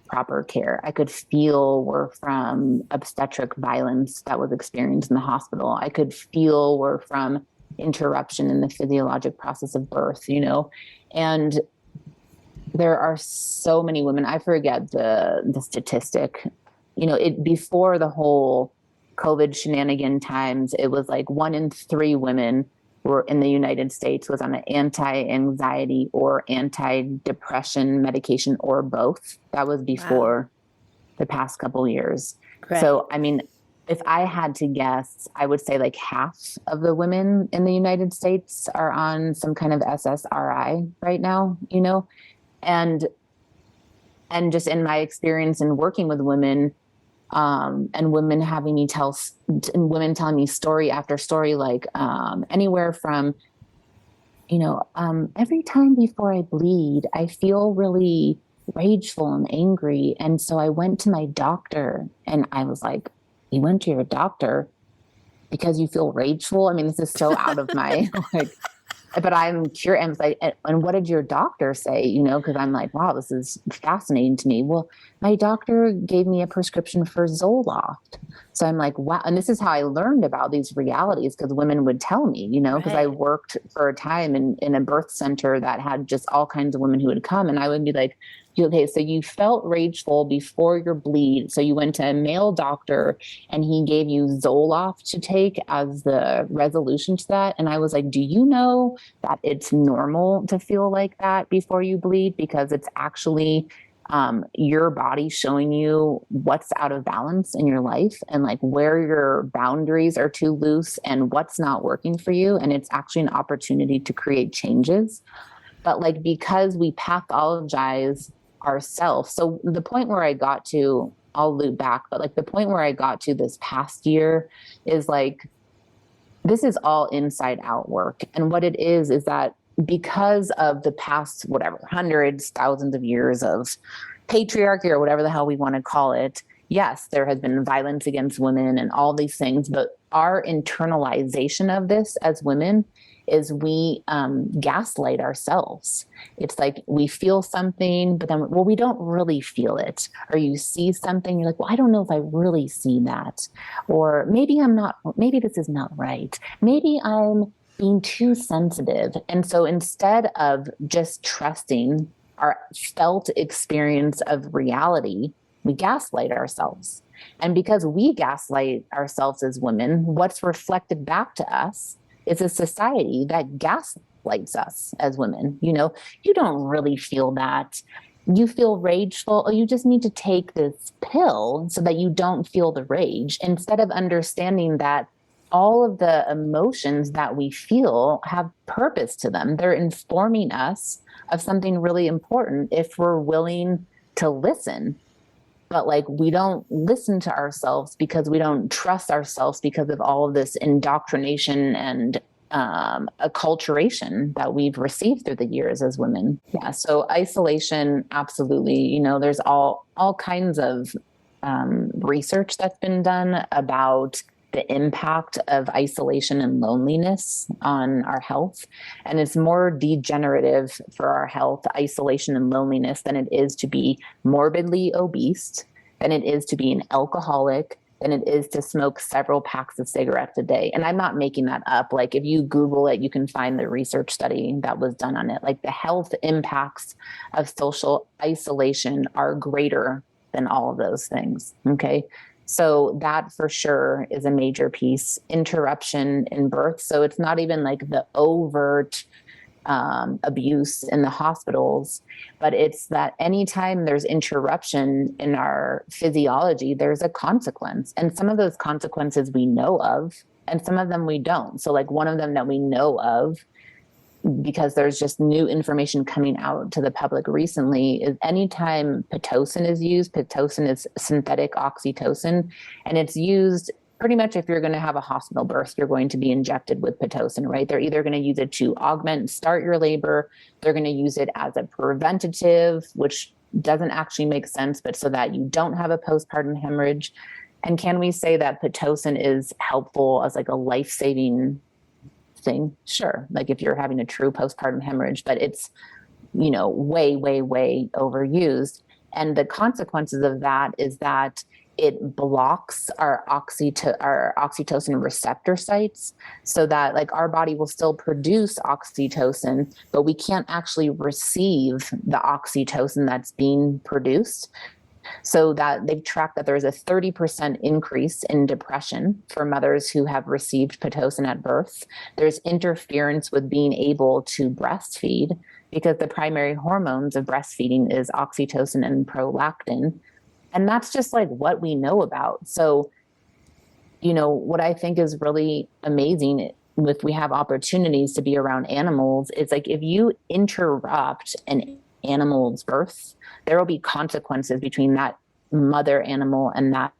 [SPEAKER 2] proper care. I could feel were from obstetric violence that was experienced in the hospital. I could feel were from interruption in the physiologic process of birth, and there are so many women. I forget the statistic, before the whole COVID shenanigan times, it was like 1 in 3 women were in the United States was on an anti-anxiety or anti-depression medication, or both. That was before the past couple years. Right. So, if I had to guess, I would say like half of the women in the United States are on some kind of SSRI right now, and just in my experience in working with women, and women having me women telling me story after story, like, anywhere from, every time before I bleed, I feel really rageful and angry. And so I went to my doctor, and I was like, you went to your doctor because you feel rageful? This is so out of my, but I'm curious. And like, and what did your doctor say? Because I'm like, wow, this is fascinating to me. Well, my doctor gave me a prescription for Zoloft. So I'm like, wow. And this is how I learned about these realities, because women would tell me, because I worked for a time in a birth center that had just all kinds of women who would come, and I would be like, okay, so you felt rageful before your bleed. So you went to a male doctor and he gave you Zoloft to take as the resolution to that. And I was like, do you know that it's normal to feel like that before you bleed? Because it's actually your body showing you what's out of balance in your life, and like where your boundaries are too loose and what's not working for you. And it's actually an opportunity to create changes. But like, because we pathologize ourselves. So the point where I got to, I'll loop back, but like the point where I got to this past year is like, this is all inside out work. And what it is that because of the past, hundreds, thousands of years of patriarchy, or whatever the hell we want to call it, yes, there has been violence against women and all these things, but our internalization of this as women is we gaslight ourselves. It's like we feel something, but then, we don't really feel it. Or you see something, you're like, well, I don't know if I really see that. Or maybe this is not right. Maybe I'm being too sensitive. And so instead of just trusting our felt experience of reality, we gaslight ourselves. And because we gaslight ourselves as women, what's reflected back to us is a society that gaslights us as women. You don't really feel that. you feel rageful. Oh, you just need to take this pill so that you don't feel the rage, instead of understanding that all of the emotions that we feel have purpose to them. They're informing us of something really important if we're willing to listen. But like, we don't listen to ourselves because we don't trust ourselves because of all of this indoctrination and acculturation that we've received through the years as women. Yeah. So isolation, absolutely. You know, there's all kinds of research that's been done about the impact of isolation and loneliness on our health. And it's more degenerative for our health, isolation and loneliness, than it is to be morbidly obese, than it is to be an alcoholic, than it is to smoke several packs of cigarettes a day. And I'm not making that up. Like, if you Google it, you can find the research study that was done on it. Like, the health impacts of social isolation are greater than all of those things. Okay. So that for sure is a major piece. Interruption in birth. So it's not even like the overt abuse in the hospitals, but it's that anytime there's interruption in our physiology, there's a consequence. And some of those consequences we know of, and some of them we don't. So like, one of them that we know of, because there's just new information coming out to the public recently, is anytime Pitocin is used. Pitocin is synthetic oxytocin, and it's used pretty much if you're going to have a hospital birth, you're going to be injected with Pitocin, right? They're either going to use it to augment and start your labor. They're going to use it as a preventative, which doesn't actually make sense, but so that you don't have a postpartum hemorrhage. And can we say that Pitocin is helpful as like a life-saving thing? Sure. Like, if you're having a true postpartum hemorrhage, but it's, you know, way, way, way overused. And the consequences of that is that it blocks our oxytocin receptor sites, so that like our body will still produce oxytocin, but we can't actually receive the oxytocin that's being produced. So that they've tracked that there's a 30% increase in depression for mothers who have received Pitocin at birth. There's interference with being able to breastfeed, because the primary hormones of breastfeeding is oxytocin and prolactin. And that's just like what we know about. So, you know, what I think is really amazing, if we have opportunities to be around animals, it's like, if you interrupt an animal's birth, there will be consequences between that mother animal and that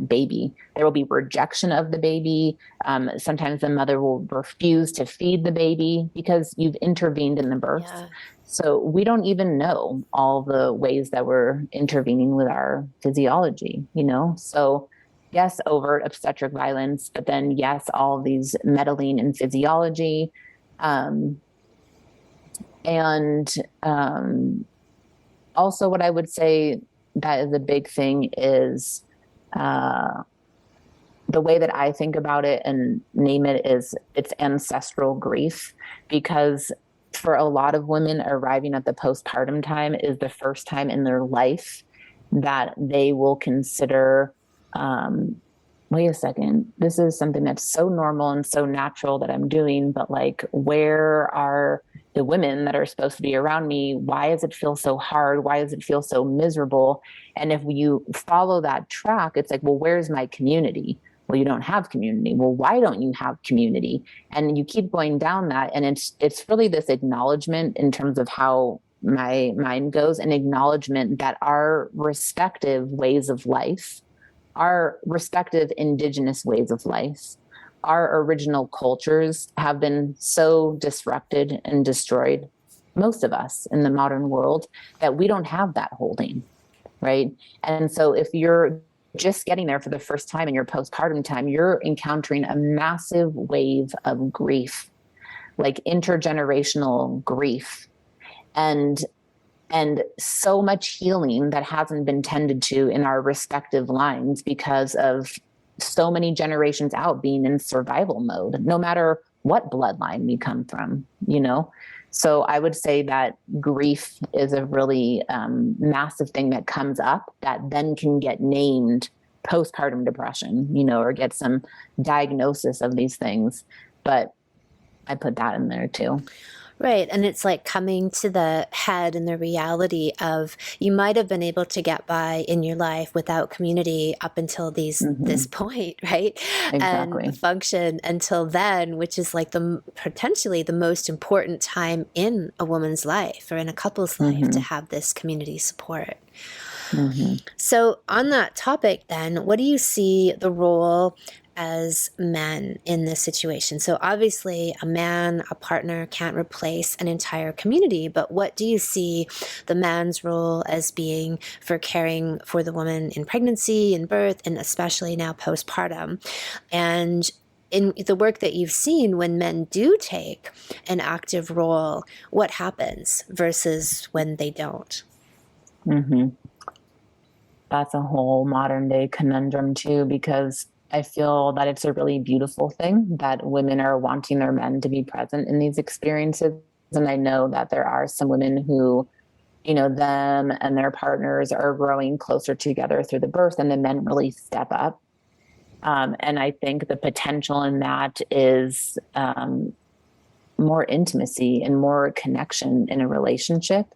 [SPEAKER 2] baby. There will be rejection of the baby. Sometimes the mother will refuse to feed the baby because you've intervened in the birth. Yeah. So we don't even know all the ways that we're intervening with our physiology, you know? So yes, overt obstetric violence, but then yes, all these meddling in physiology. Also what I would say that is a big thing is the way that I think about it and name it is it's ancestral grief, because for a lot of women, arriving at the postpartum time is the first time in their life that they will consider, wait a second, this is something that's so normal and so natural that I'm doing, but like, where are the women that are supposed to be around me? Why does it feel so hard? Why does it feel so miserable? And if you follow that track, it's like, well, where's my community? Well, you don't have community. Well, why don't you have community? And you keep going down that. And it's really this acknowledgement, in terms of how my mind goes, an acknowledgement that our respective ways of life, our respective Indigenous ways of life, our original cultures have been so disrupted and destroyed, most of us in the modern world, that we don't have that holding, right? And so if you're just getting there for the first time in your postpartum time, you're encountering a massive wave of grief, like intergenerational grief, and so much healing that hasn't been tended to in our respective lines because of so many generations out being in survival mode, no matter what bloodline we come from, you know? So I would say that grief is a really massive thing that comes up that then can get named postpartum depression, you know, or get some diagnosis of these things. But I put that in there too.
[SPEAKER 1] Right. And it's like coming to the head and the reality of you might have been able to get by in your life without community up until this point, right? And
[SPEAKER 2] Exactly.
[SPEAKER 1] function until then, which is like the potentially the most important time in a woman's life or in a couple's life to have this community support. So, on that topic, then, what do you see the role as men in this situation? So, obviously, a man, a partner can't replace an entire community, but what do you see the man's role as being for caring for the woman in pregnancy and birth, and especially now postpartum? And in the work that you've seen, when men do take an active role, what happens versus when they don't?
[SPEAKER 2] That's a whole modern day conundrum too, because I feel that it's a really beautiful thing that women are wanting their men to be present in these experiences. And I know that there are some women who, them and their partners are growing closer together through the birth, and the men really step up. And I think the potential in that is more intimacy and more connection in a relationship.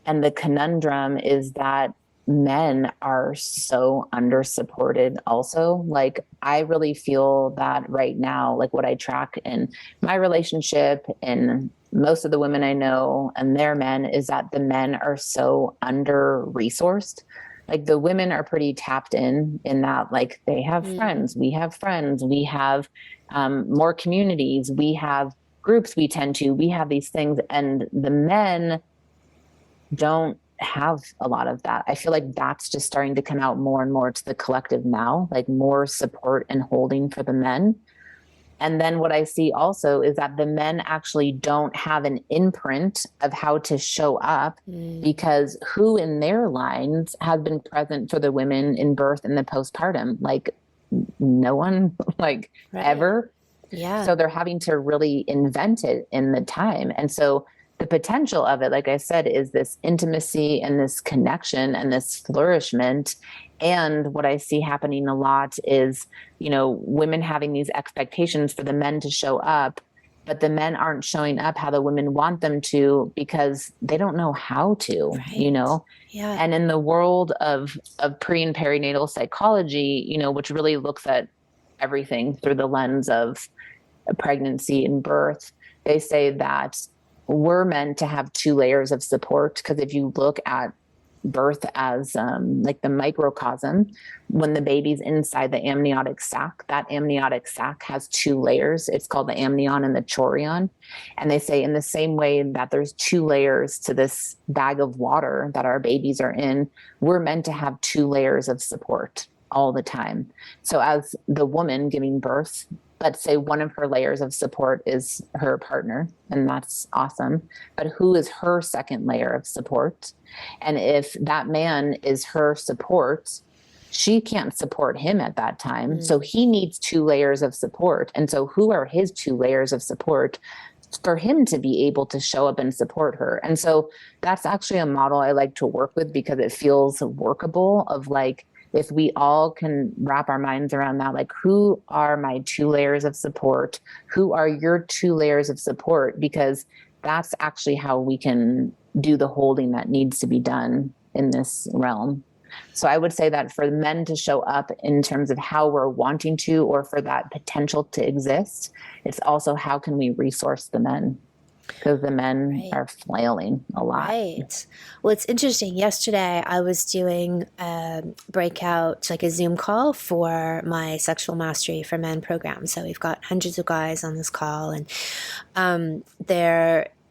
[SPEAKER 2] And the conundrum is that men are so under supported also. Like, I really feel that right now, like what I track in my relationship and most of the women I know and their men, is that the men are so under resourced. Like, the women are pretty tapped in that, like, they have friends, we have more communities, we have groups we have these things, and the men don't have a lot of that. I feel like that's just starting to come out more and more to the collective now, like more support and holding for the men. And then what I see also is that the men actually don't have an imprint of how to show up, because who in their lines has been present for the women in birth and the postpartum? Like, no one, like, ever.
[SPEAKER 1] Yeah.
[SPEAKER 2] So they're having to really invent it in the time. And so the potential of it, like I said, is this intimacy and this connection and this flourishment. And what I see happening a lot is, women having these expectations for the men to show up, but the men aren't showing up how the women want them to, because they don't know how to,
[SPEAKER 1] Yeah.
[SPEAKER 2] And in the world of pre and perinatal psychology, which really looks at everything through the lens of pregnancy and birth, they say that we're meant to have two layers of support. Because if you look at birth as like the microcosm, when the baby's inside the amniotic sac, that amniotic sac has two layers. It's called the amnion and the chorion. And they say, in the same way that there's two layers to this bag of water that our babies are in, we're meant to have two layers of support all the time. So as the woman giving birth, let's say one of her layers of support is her partner, and that's awesome. But who is her second layer of support? And if that man is her support, she can't support him at that time. So he needs two layers of support. And so who are his two layers of support for him to be able to show up and support her? And so that's actually a model I like to work with, because it feels workable, of like, if we all can wrap our minds around that, like, who are my two layers of support? Who are your two layers of support? Because that's actually how we can do the holding that needs to be done in this realm. So I would say that for men to show up in terms of how we're wanting to, or for that potential to exist, it's also how can we resource the men? Because the men are flailing a lot.
[SPEAKER 1] Right. Well, it's interesting. Yesterday, I was doing a breakout, like a Zoom call for my Sexual Mastery for Men program. So we've got hundreds of guys on this call, and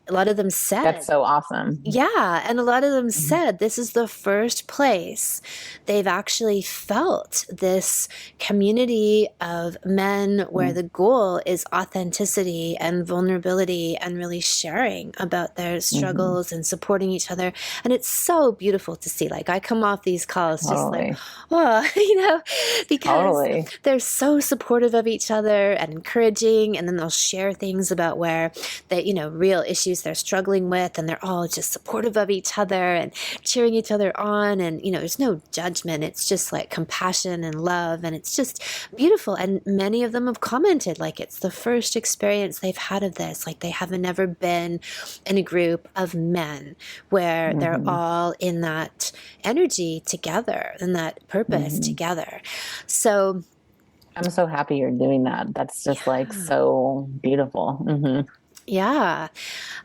[SPEAKER 1] a lot of them said,
[SPEAKER 2] that's so awesome.
[SPEAKER 1] Yeah. And a lot of them said this is the first place they've actually felt this community of men where the goal is authenticity and vulnerability and really sharing about their struggles and supporting each other. And it's so beautiful to see. Like, I come off these calls just like, oh, because they're so supportive of each other and encouraging. And then they'll share things about where they, real issues things they're struggling with, and they're all just supportive of each other and cheering each other on. And, there's no judgment. It's just like compassion and love. And it's just beautiful. And many of them have commented like it's the first experience they've had of this. Like they haven't ever been in a group of men where they're all in that energy together and that purpose together. So
[SPEAKER 2] I'm so happy you're doing that. That's just like so beautiful.
[SPEAKER 1] Yeah.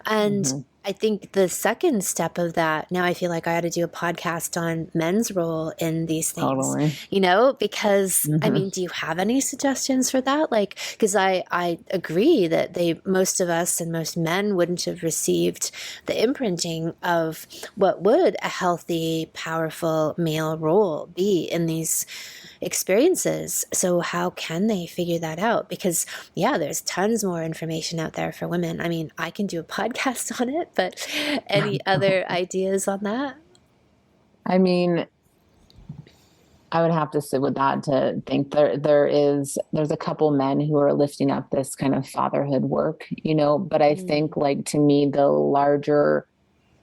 [SPEAKER 1] And I think the second step of that, now I feel like I ought to do a podcast on men's role in these things,
[SPEAKER 2] Totally.
[SPEAKER 1] Because I mean, do you have any suggestions for that? Like, because I agree that most of us and most men wouldn't have received the imprinting of what would a healthy, powerful male role be in these experiences. So how can they figure that out? Because there's tons more information out there for women. I mean, I can do a podcast on it, but any other ideas on that?
[SPEAKER 2] I mean, I would have to sit with that to think there's a couple men who are lifting up this kind of fatherhood work, but I think like to me, the larger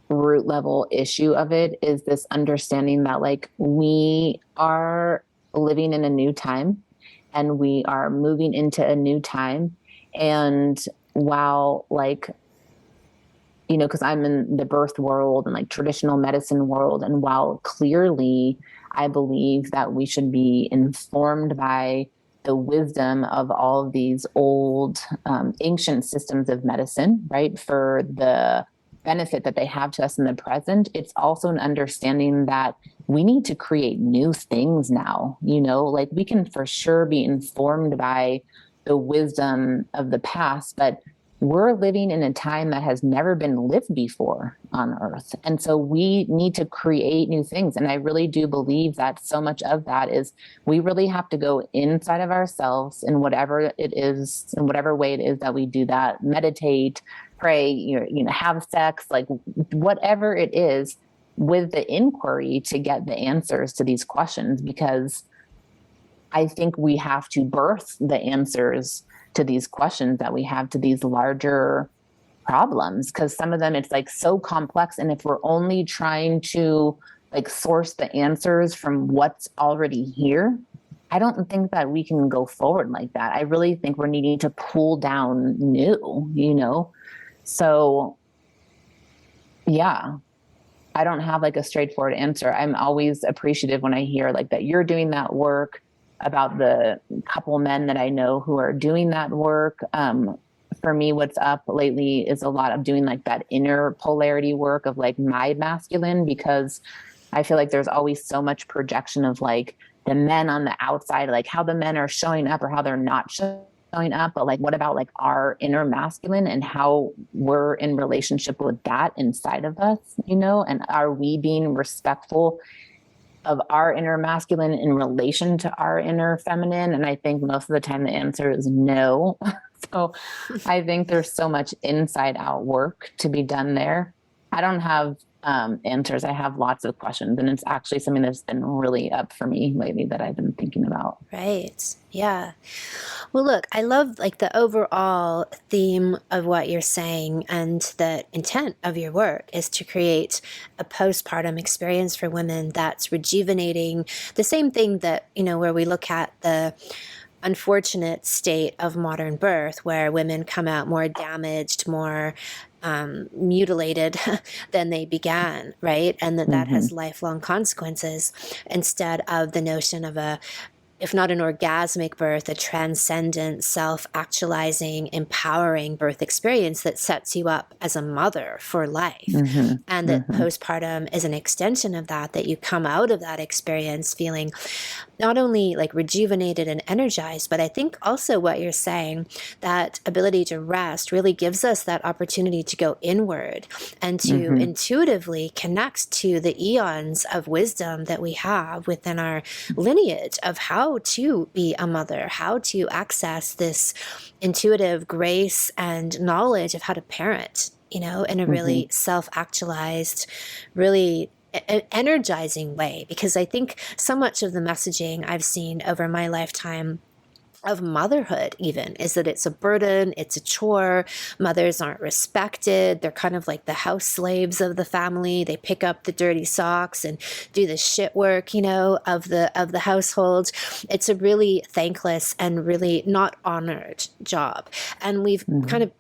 [SPEAKER 2] root level issue of it is this understanding that like we are living in a new time and we are moving into a new time. And while like, because I'm in the birth world and like traditional medicine world, and while clearly I believe that we should be informed by the wisdom of all of these old, ancient systems of medicine, right, for the benefit that they have to us in the present, it's also an understanding that we need to create new things now. Like we can for sure be informed by the wisdom of the past, but we're living in a time that has never been lived before on Earth. And so we need to create new things. And I really do believe that so much of that is we really have to go inside of ourselves in whatever it is, in whatever way it is that we do that, meditate, pray, have sex, like whatever it is, with the inquiry to get the answers to these questions, because I think we have to birth the answers to these questions that we have to these larger problems, because some of them it's like so complex. And if we're only trying to like source the answers from what's already here, I don't think that we can go forward like that. I really think we're needing to pull down new, So I don't have like a straightforward answer. I'm always appreciative when I hear like that you're doing that work, about the couple men that I know who are doing that work. For me, what's up lately is a lot of doing like that inner polarity work of like my masculine, because I feel like there's always so much projection of like the men on the outside, like how the men are showing up or how they're not showing up. But like, what about like our inner masculine and how we're in relationship with that inside of us, and are we being respectful of our inner masculine in relation to our inner feminine? And I think most of the time the answer is no. So I think there's so much inside out work to be done there. I don't have answers. I have lots of questions, and it's actually something that's been really up for me lately that I've been thinking about.
[SPEAKER 1] Right. Yeah. Well, look, I love like the overall theme of what you're saying, and the intent of your work is to create a postpartum experience for women that's rejuvenating. The same thing that, where we look at the unfortunate state of modern birth, where women come out more damaged, more mutilated than they began, right? And that has lifelong consequences, instead of the notion of if not an orgasmic birth, a transcendent, self-actualizing, empowering birth experience that sets you up as a mother for life. And that postpartum is an extension of that you come out of that experience feeling not only like rejuvenated and energized, but I think also what you're saying, that ability to rest really gives us that opportunity to go inward and to intuitively connect to the eons of wisdom that we have within our lineage of how to be a mother, how to access this intuitive grace and knowledge of how to parent, in a really self-actualized, really energizing way. Because I think so much of the messaging I've seen over my lifetime of motherhood even, is that it's a burden, it's a chore. Mothers aren't respected. They're kind of like the house slaves of the family. They pick up the dirty socks and do the shit work, of the household. It's a really thankless and really not honored job. And we've kind of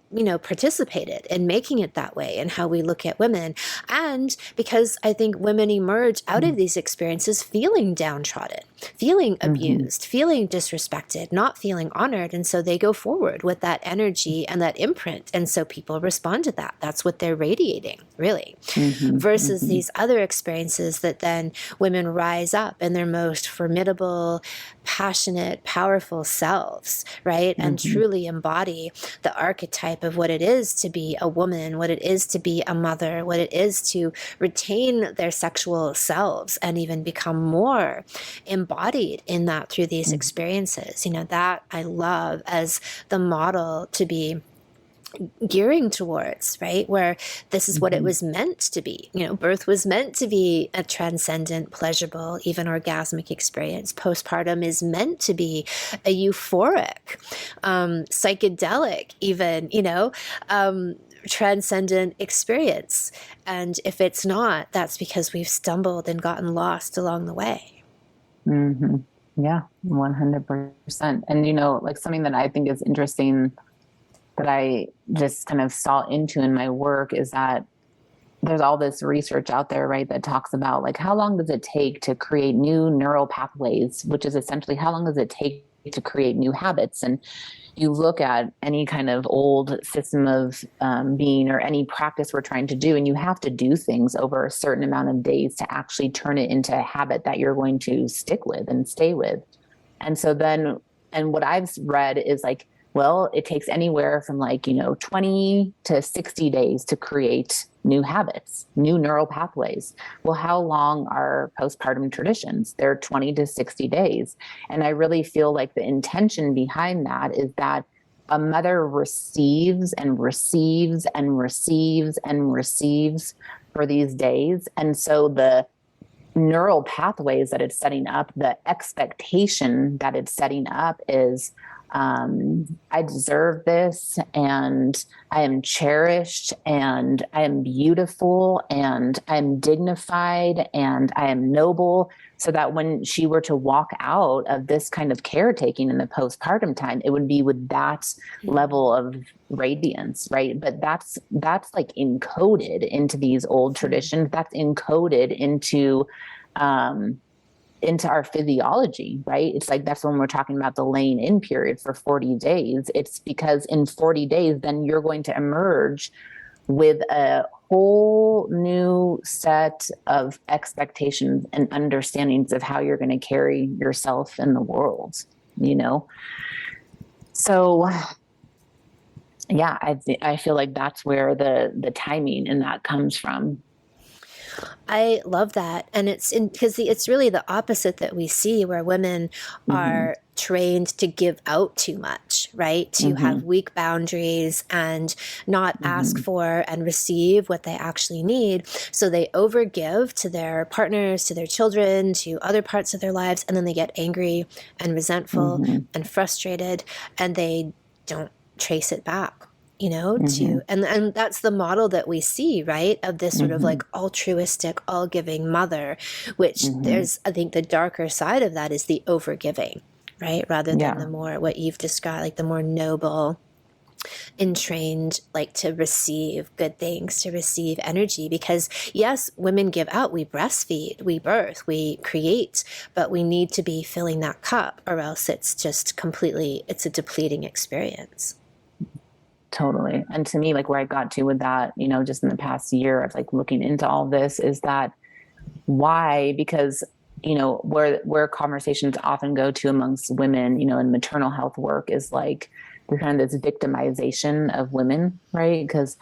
[SPEAKER 1] participated in making it that way and how we look at women. And because I think women emerge out of these experiences feeling downtrodden, feeling abused, feeling disrespected, not feeling honored. And so they go forward with that energy and that imprint. And so people respond to that. That's what they're radiating, really. Versus these other experiences that then women rise up in their most formidable, passionate, powerful selves, right? And truly embody the archetype of what it is to be a woman, what it is to be a mother, what it is to retain their sexual selves and even become more embodied in that through these experiences. That I love as the model to be gearing towards, right? Where this is what it was meant to be. Birth was meant to be a transcendent, pleasurable, even orgasmic experience. Postpartum is meant to be a euphoric, psychedelic, even, transcendent experience. And if it's not, that's because we've stumbled and gotten lost along the way.
[SPEAKER 2] Yeah, 100%. And, like something that I think is interesting that I just kind of saw into in my work is that there's all this research out there, right, that talks about like how long does it take to create new neural pathways, which is essentially how long does it take to create new habits. And you look at any kind of old system of being or any practice we're trying to do, and you have to do things over a certain amount of days to actually turn it into a habit that you're going to stick with and stay with. And so then, and what I've read is like, well, it takes anywhere from 20 to 60 days to create new habits, new neural pathways. Well, how long are postpartum traditions? They're 20 to 60 days. And I really feel like the intention behind that is that a mother receives and receives and receives and receives for these days. And so the neural pathways that it's setting up, the expectation that it's setting up is, I deserve this, and I am cherished, and I am beautiful, and I am dignified, and I am noble. So that when she were to walk out of this kind of caretaking in the postpartum time, it would be with that level of radiance, right? But that's like encoded into these old traditions. That's encoded into our physiology, right? It's like, that's when we're talking about the laying in period for 40 days. It's because in 40 days, then you're going to emerge with a whole new set of expectations and understandings of how you're going to carry yourself in the world, So yeah, I feel like that's where the timing in that comes from.
[SPEAKER 1] I love that. And because it's really the opposite that we see, where women are trained to give out too much, right? To have weak boundaries and not ask for and receive what they actually need. So they overgive to their partners, to their children, to other parts of their lives. And then they get angry and resentful and frustrated, and they don't trace it back. And that's the model that we see, right? Of this sort of like altruistic, all-giving mother, which there's, I think the darker side of that is the overgiving, right? Rather than the more, what you've described, like the more noble, entrained, like to receive good things, to receive energy. Because yes, women give out, we breastfeed, we birth, we create, but we need to be filling that cup, or else it's just completely, it's a depleting experience.
[SPEAKER 2] Totally. And to me, like where I got to with that, just in the past year of like looking into all this is that why? Because, where conversations often go to amongst women, in maternal health work is like the kind of this victimization of women, right? Because,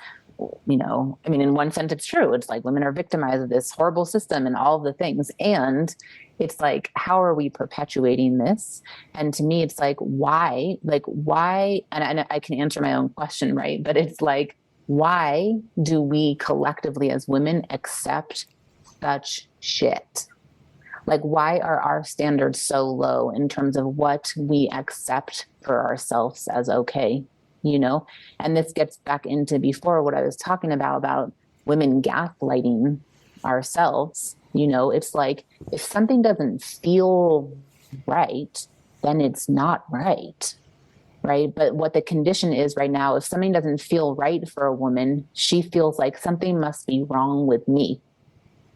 [SPEAKER 2] in one sense it's true. It's like women are victimized of this horrible system and all of the things. And it's like, how are we perpetuating this? And to me, it's like, why? And I can answer my own question, right? But it's like, why do we collectively as women accept such shit? Like, why are our standards so low in terms of what we accept for ourselves as okay, you know? And this gets back into before what I was talking about women gaslighting ourselves. You know, it's like, if something doesn't feel right, then it's not right. Right. But what the condition is right now, if something doesn't feel right for a woman, she feels like something must be wrong with me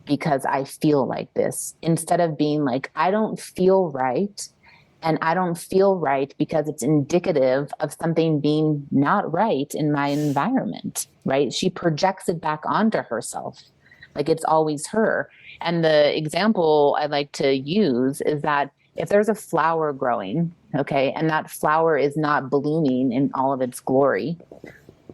[SPEAKER 2] because I feel like this, instead of being like, I don't feel right. And I don't feel right because it's indicative of something being not right in my environment. Right. She projects it back onto herself. Like it's always her. And the example I like to use is that if there's a flower growing, okay, and that flower is not blooming in all of its glory,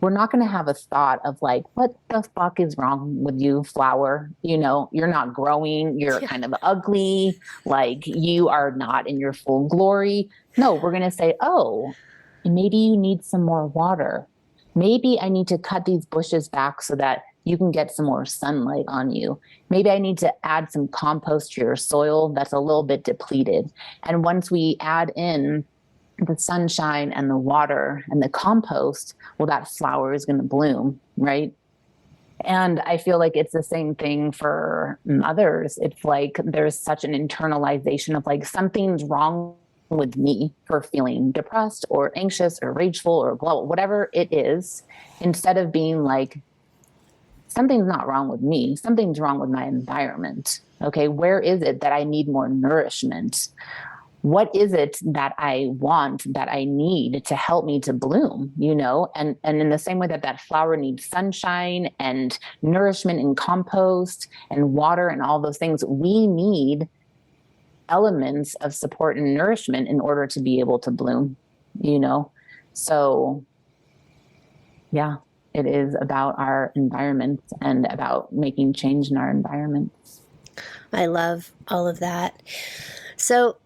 [SPEAKER 2] we're not going to have a thought of like, what the fuck is wrong with you, flower? You know, you're not growing, you're kind of ugly, like you are not in your full glory. No, we're going to say, oh, maybe you need some more water. Maybe I need to cut these bushes back so that you can get some more sunlight on you. Maybe I need to add some compost to your soil that's a little bit depleted. And once we add in the sunshine and the water and the compost, well, that flower is going to bloom, right? And I feel like it's the same thing for mothers. It's like there's such an internalization of like, something's wrong with me for feeling depressed or anxious or rageful or whatever it is, instead of being like, something's not wrong with me, something's wrong with my environment. Okay, where is it that I need more nourishment? What is it that I want, that I need to help me to bloom, you know? And in the same way that that flower needs sunshine and nourishment and compost and water and all those things, we need elements of support and nourishment in order to be able to bloom, you know? So yeah, it is about our environment and about making change in our environments.
[SPEAKER 1] I love all of that. So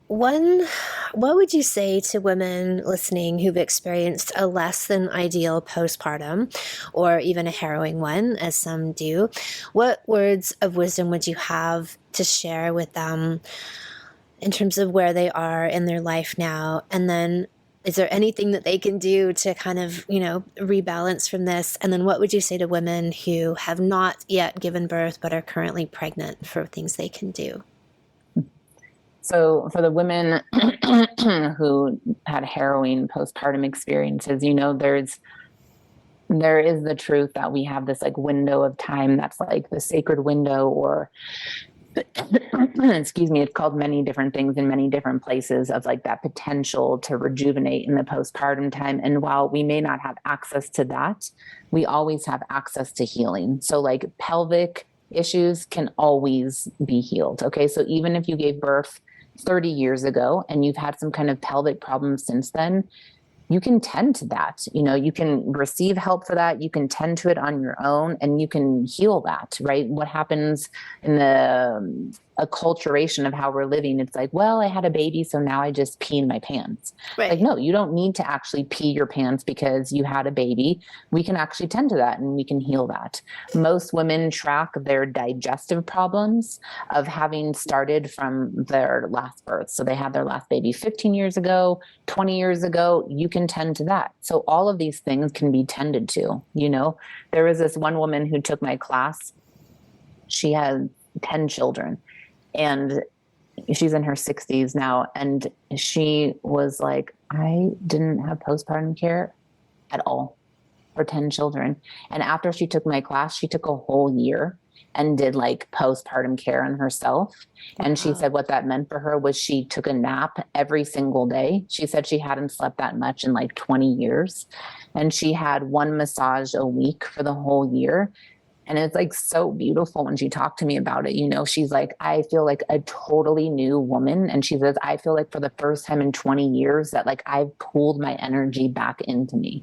[SPEAKER 1] what would you say to women listening who've experienced a less than ideal postpartum, or even a harrowing one, as some do? What words of wisdom would you have to share with them in terms of where they are in their life now? And then is there anything that they can do to kind of, rebalance from this? And then what would you say to women who have not yet given birth but are currently pregnant, for things they can do?
[SPEAKER 2] So for the women who had harrowing postpartum experiences, there is the truth that we have this like window of time that's like the sacred window, or excuse me, it's called many different things in many different places, of like that potential to rejuvenate in the postpartum time. And while we may not have access to that, we always have access to healing. So like pelvic issues can always be healed. Okay. So even if you gave birth 30 years ago and you've had some kind of pelvic problem since then, you can tend to that. You can receive help for that. You can tend to it on your own, and you can heal that, right? What happens in the acculturation of how we're living, it's like, well, I had a baby, so now I just pee in my pants.
[SPEAKER 1] Right.
[SPEAKER 2] Like, no, you don't need to actually pee your pants because you had a baby. We can actually tend to that and we can heal that. Most women track their digestive problems of having started from their last birth. So they had their last baby 15 years ago, 20 years ago, you can tend to that. So all of these things can be tended to. There was this one woman who took my class. She had 10 children, and she's in her 60s now. And she was like, I didn't have postpartum care at all for 10 children. And after she took my class, she took a whole year and did like postpartum care on herself. And she said what that meant for her was she took a nap every single day. She said she hadn't slept that much in like 20 years. And she had one massage a week for the whole year. And it's like so beautiful when she talked to me about it. She's like, I feel like a totally new woman. And she says, I feel like for the first time in 20 years that like I've pulled my energy back into me,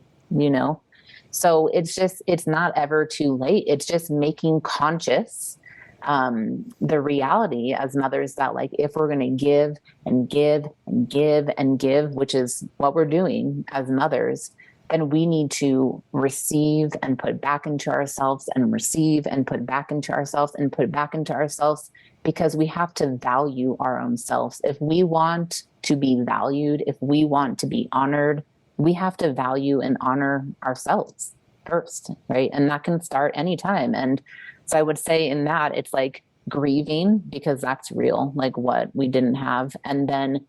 [SPEAKER 2] So it's not ever too late. It's just making conscious the reality as mothers that like, if we're going to give and give and give and give, which is what we're doing as mothers, then we need to receive and put back into ourselves, and receive and put back into ourselves, and put back into ourselves because we have to value our own selves. If we want to be valued, if we want to be honored, we have to value and honor ourselves first, right? And that can start anytime. And so I would say in that, it's like grieving, because that's real, like what we didn't have, and then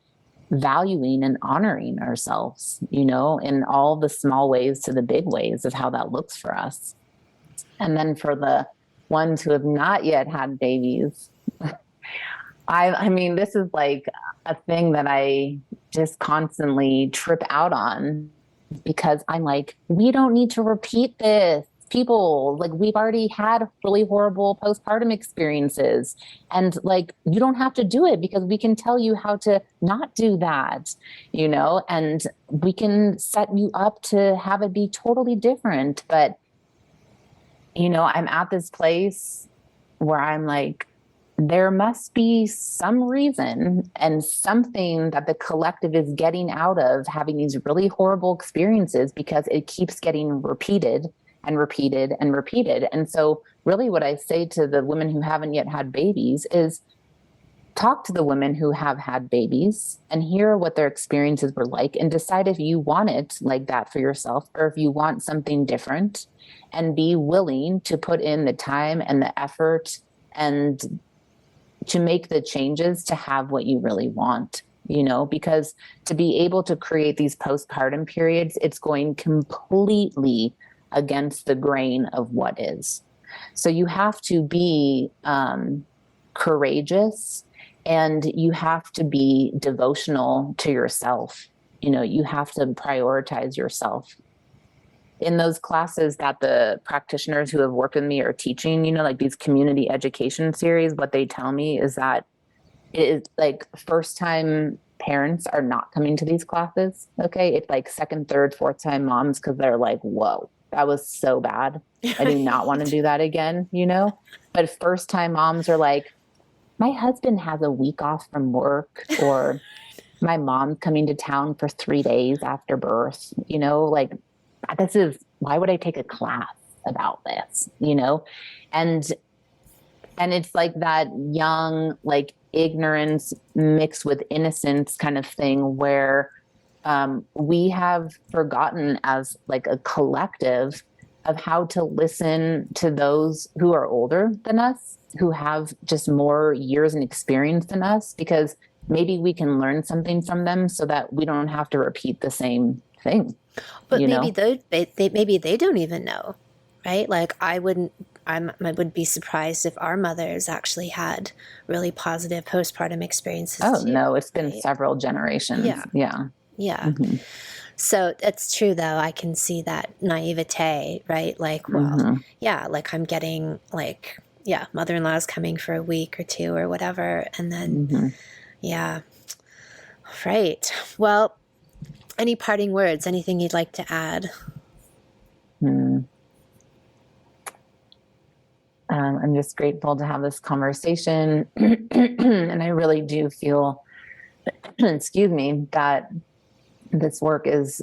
[SPEAKER 2] valuing and honoring ourselves, you know, in all the small ways to the big ways of how that looks for us. And then for the ones who have not yet had babies, I mean, this is like a thing that I just constantly trip out on, because I'm like, we don't need to repeat this. People, like, we've already had really horrible postpartum experiences, and like, you don't have to do it, because we can tell you how to not do that, you know, and we can set you up to have it be totally different. But, you know, I'm at this place where I'm like, there must be some reason and something that the collective is getting out of having these really horrible experiences, because it keeps getting repeated and repeated and repeated. And so really what I say to the women who haven't yet had babies is, talk to the women who have had babies and hear what their experiences were like, and decide if you want it like that for yourself, or if you want something different, and be willing to put in the time and the effort and to make the changes to have what you really want, you know, because to be able to create these postpartum periods, it's going completely against the grain of what is. So you have to be courageous, and you have to be devotional to yourself. You know, you have to prioritize yourself. In those classes that the practitioners who have worked with me are teaching, you know, like these community education series, what they tell me is that it is like first time parents are not coming to these classes. Okay. It's like second, third, fourth time moms, because they're like, whoa, that was so bad. I do not want to do that again, you know? But first time moms are like, my husband has a week off from work, or my mom's coming to town for 3 days after birth, you know, like, this is, why would I take a class about this, you know? And it's like that young, like, ignorance mixed with innocence kind of thing, where we have forgotten as like a collective of how to listen to those who are older than us, who have just more years and experience than us, because maybe we can learn something from them so that we don't have to repeat the same thing.
[SPEAKER 1] But
[SPEAKER 2] you
[SPEAKER 1] maybe
[SPEAKER 2] know?
[SPEAKER 1] maybe they don't even know, right? Like I would be surprised if our mothers actually had really positive postpartum experiences
[SPEAKER 2] Oh
[SPEAKER 1] too,
[SPEAKER 2] no, it's been
[SPEAKER 1] right?
[SPEAKER 2] several generations.
[SPEAKER 1] Yeah.
[SPEAKER 2] Yeah.
[SPEAKER 1] Yeah.
[SPEAKER 2] Mm-hmm.
[SPEAKER 1] So it's true though. I can see that naivete, right? Like, well,
[SPEAKER 2] Mm-hmm.
[SPEAKER 1] yeah, like I'm getting like, yeah, mother-in-law's coming for a week or two or whatever. And then,
[SPEAKER 2] Mm-hmm.
[SPEAKER 1] yeah. Right. Well, any parting words, anything you'd like to add?
[SPEAKER 2] Mm. I'm just grateful to have this conversation. And I really do feel, excuse me, that this work is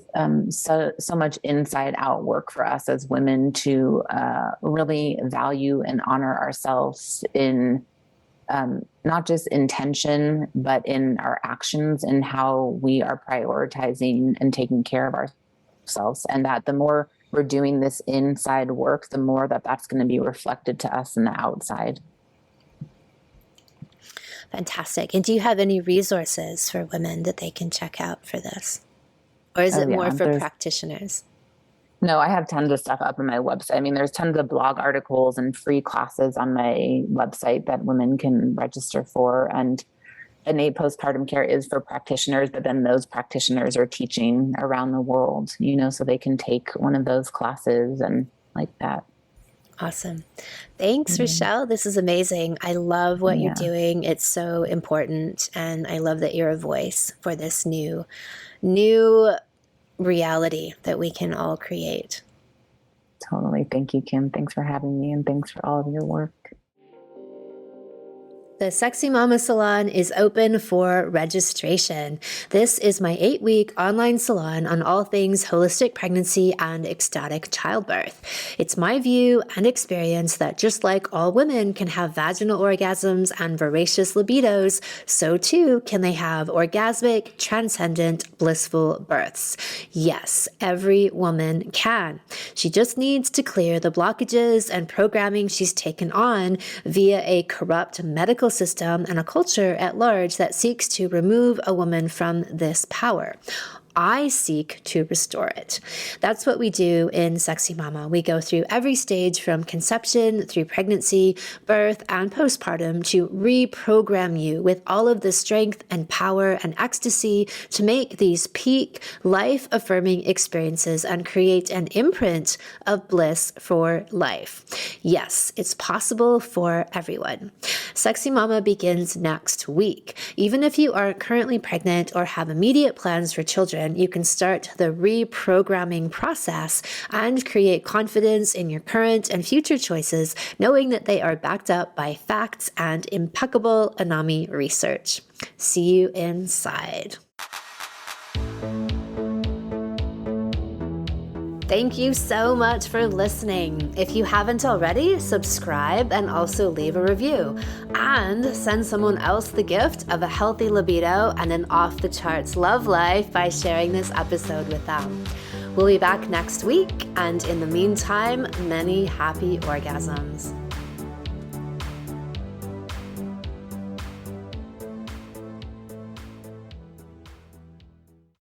[SPEAKER 2] so much inside out work for us as women to really value and honor ourselves in not just intention, but in our actions and how we are prioritizing and taking care of ourselves. And that the more we're doing this inside work, the more that that's going to be reflected to us in the outside.
[SPEAKER 1] Fantastic. And do you have any resources for women that they can check out for this? Or is it more for practitioners?
[SPEAKER 2] No, I have tons of stuff up on my website. I mean, there's tons of blog articles and free classes on my website that women can register for. And Innate postpartum care is for practitioners, but then those practitioners are teaching around the world, you know, so they can take one of those classes and like that.
[SPEAKER 1] Awesome. Thanks, Rachelle. This is amazing. I love what you're doing. It's so important. And I love that you're a voice for this new reality that we can all create.
[SPEAKER 2] Totally. Thank you, Kim. Thanks for having me, and thanks for all of your work.
[SPEAKER 1] The Sexy Mama Salon is open for registration. This is my 8-week online salon on all things holistic pregnancy and ecstatic childbirth. It's my view and experience that just like all women can have vaginal orgasms and voracious libidos, so too can they have orgasmic, transcendent, blissful births. Yes, every woman can. She just needs to clear the blockages and programming she's taken on via a corrupt medical system and a culture at large that seeks to remove a woman from this power. I seek to restore it. That's what we do in Sexy Mama. We go through every stage from conception through pregnancy, birth, and postpartum to reprogram you with all of the strength and power and ecstasy to make these peak life-affirming experiences and create an imprint of bliss for life. Yes, it's possible for everyone. Sexy Mama begins next week. Even if you aren't currently pregnant or have immediate plans for children, you can start the reprogramming process and create confidence in your current and future choices, knowing that they are backed up by facts and impeccable Anami research. See you inside. Thank you so much for listening. If you haven't already, subscribe and also leave a review. And send someone else the gift of a healthy libido and an off-the-charts love life by sharing this episode with them. We'll be back next week, and in the meantime, many happy orgasms.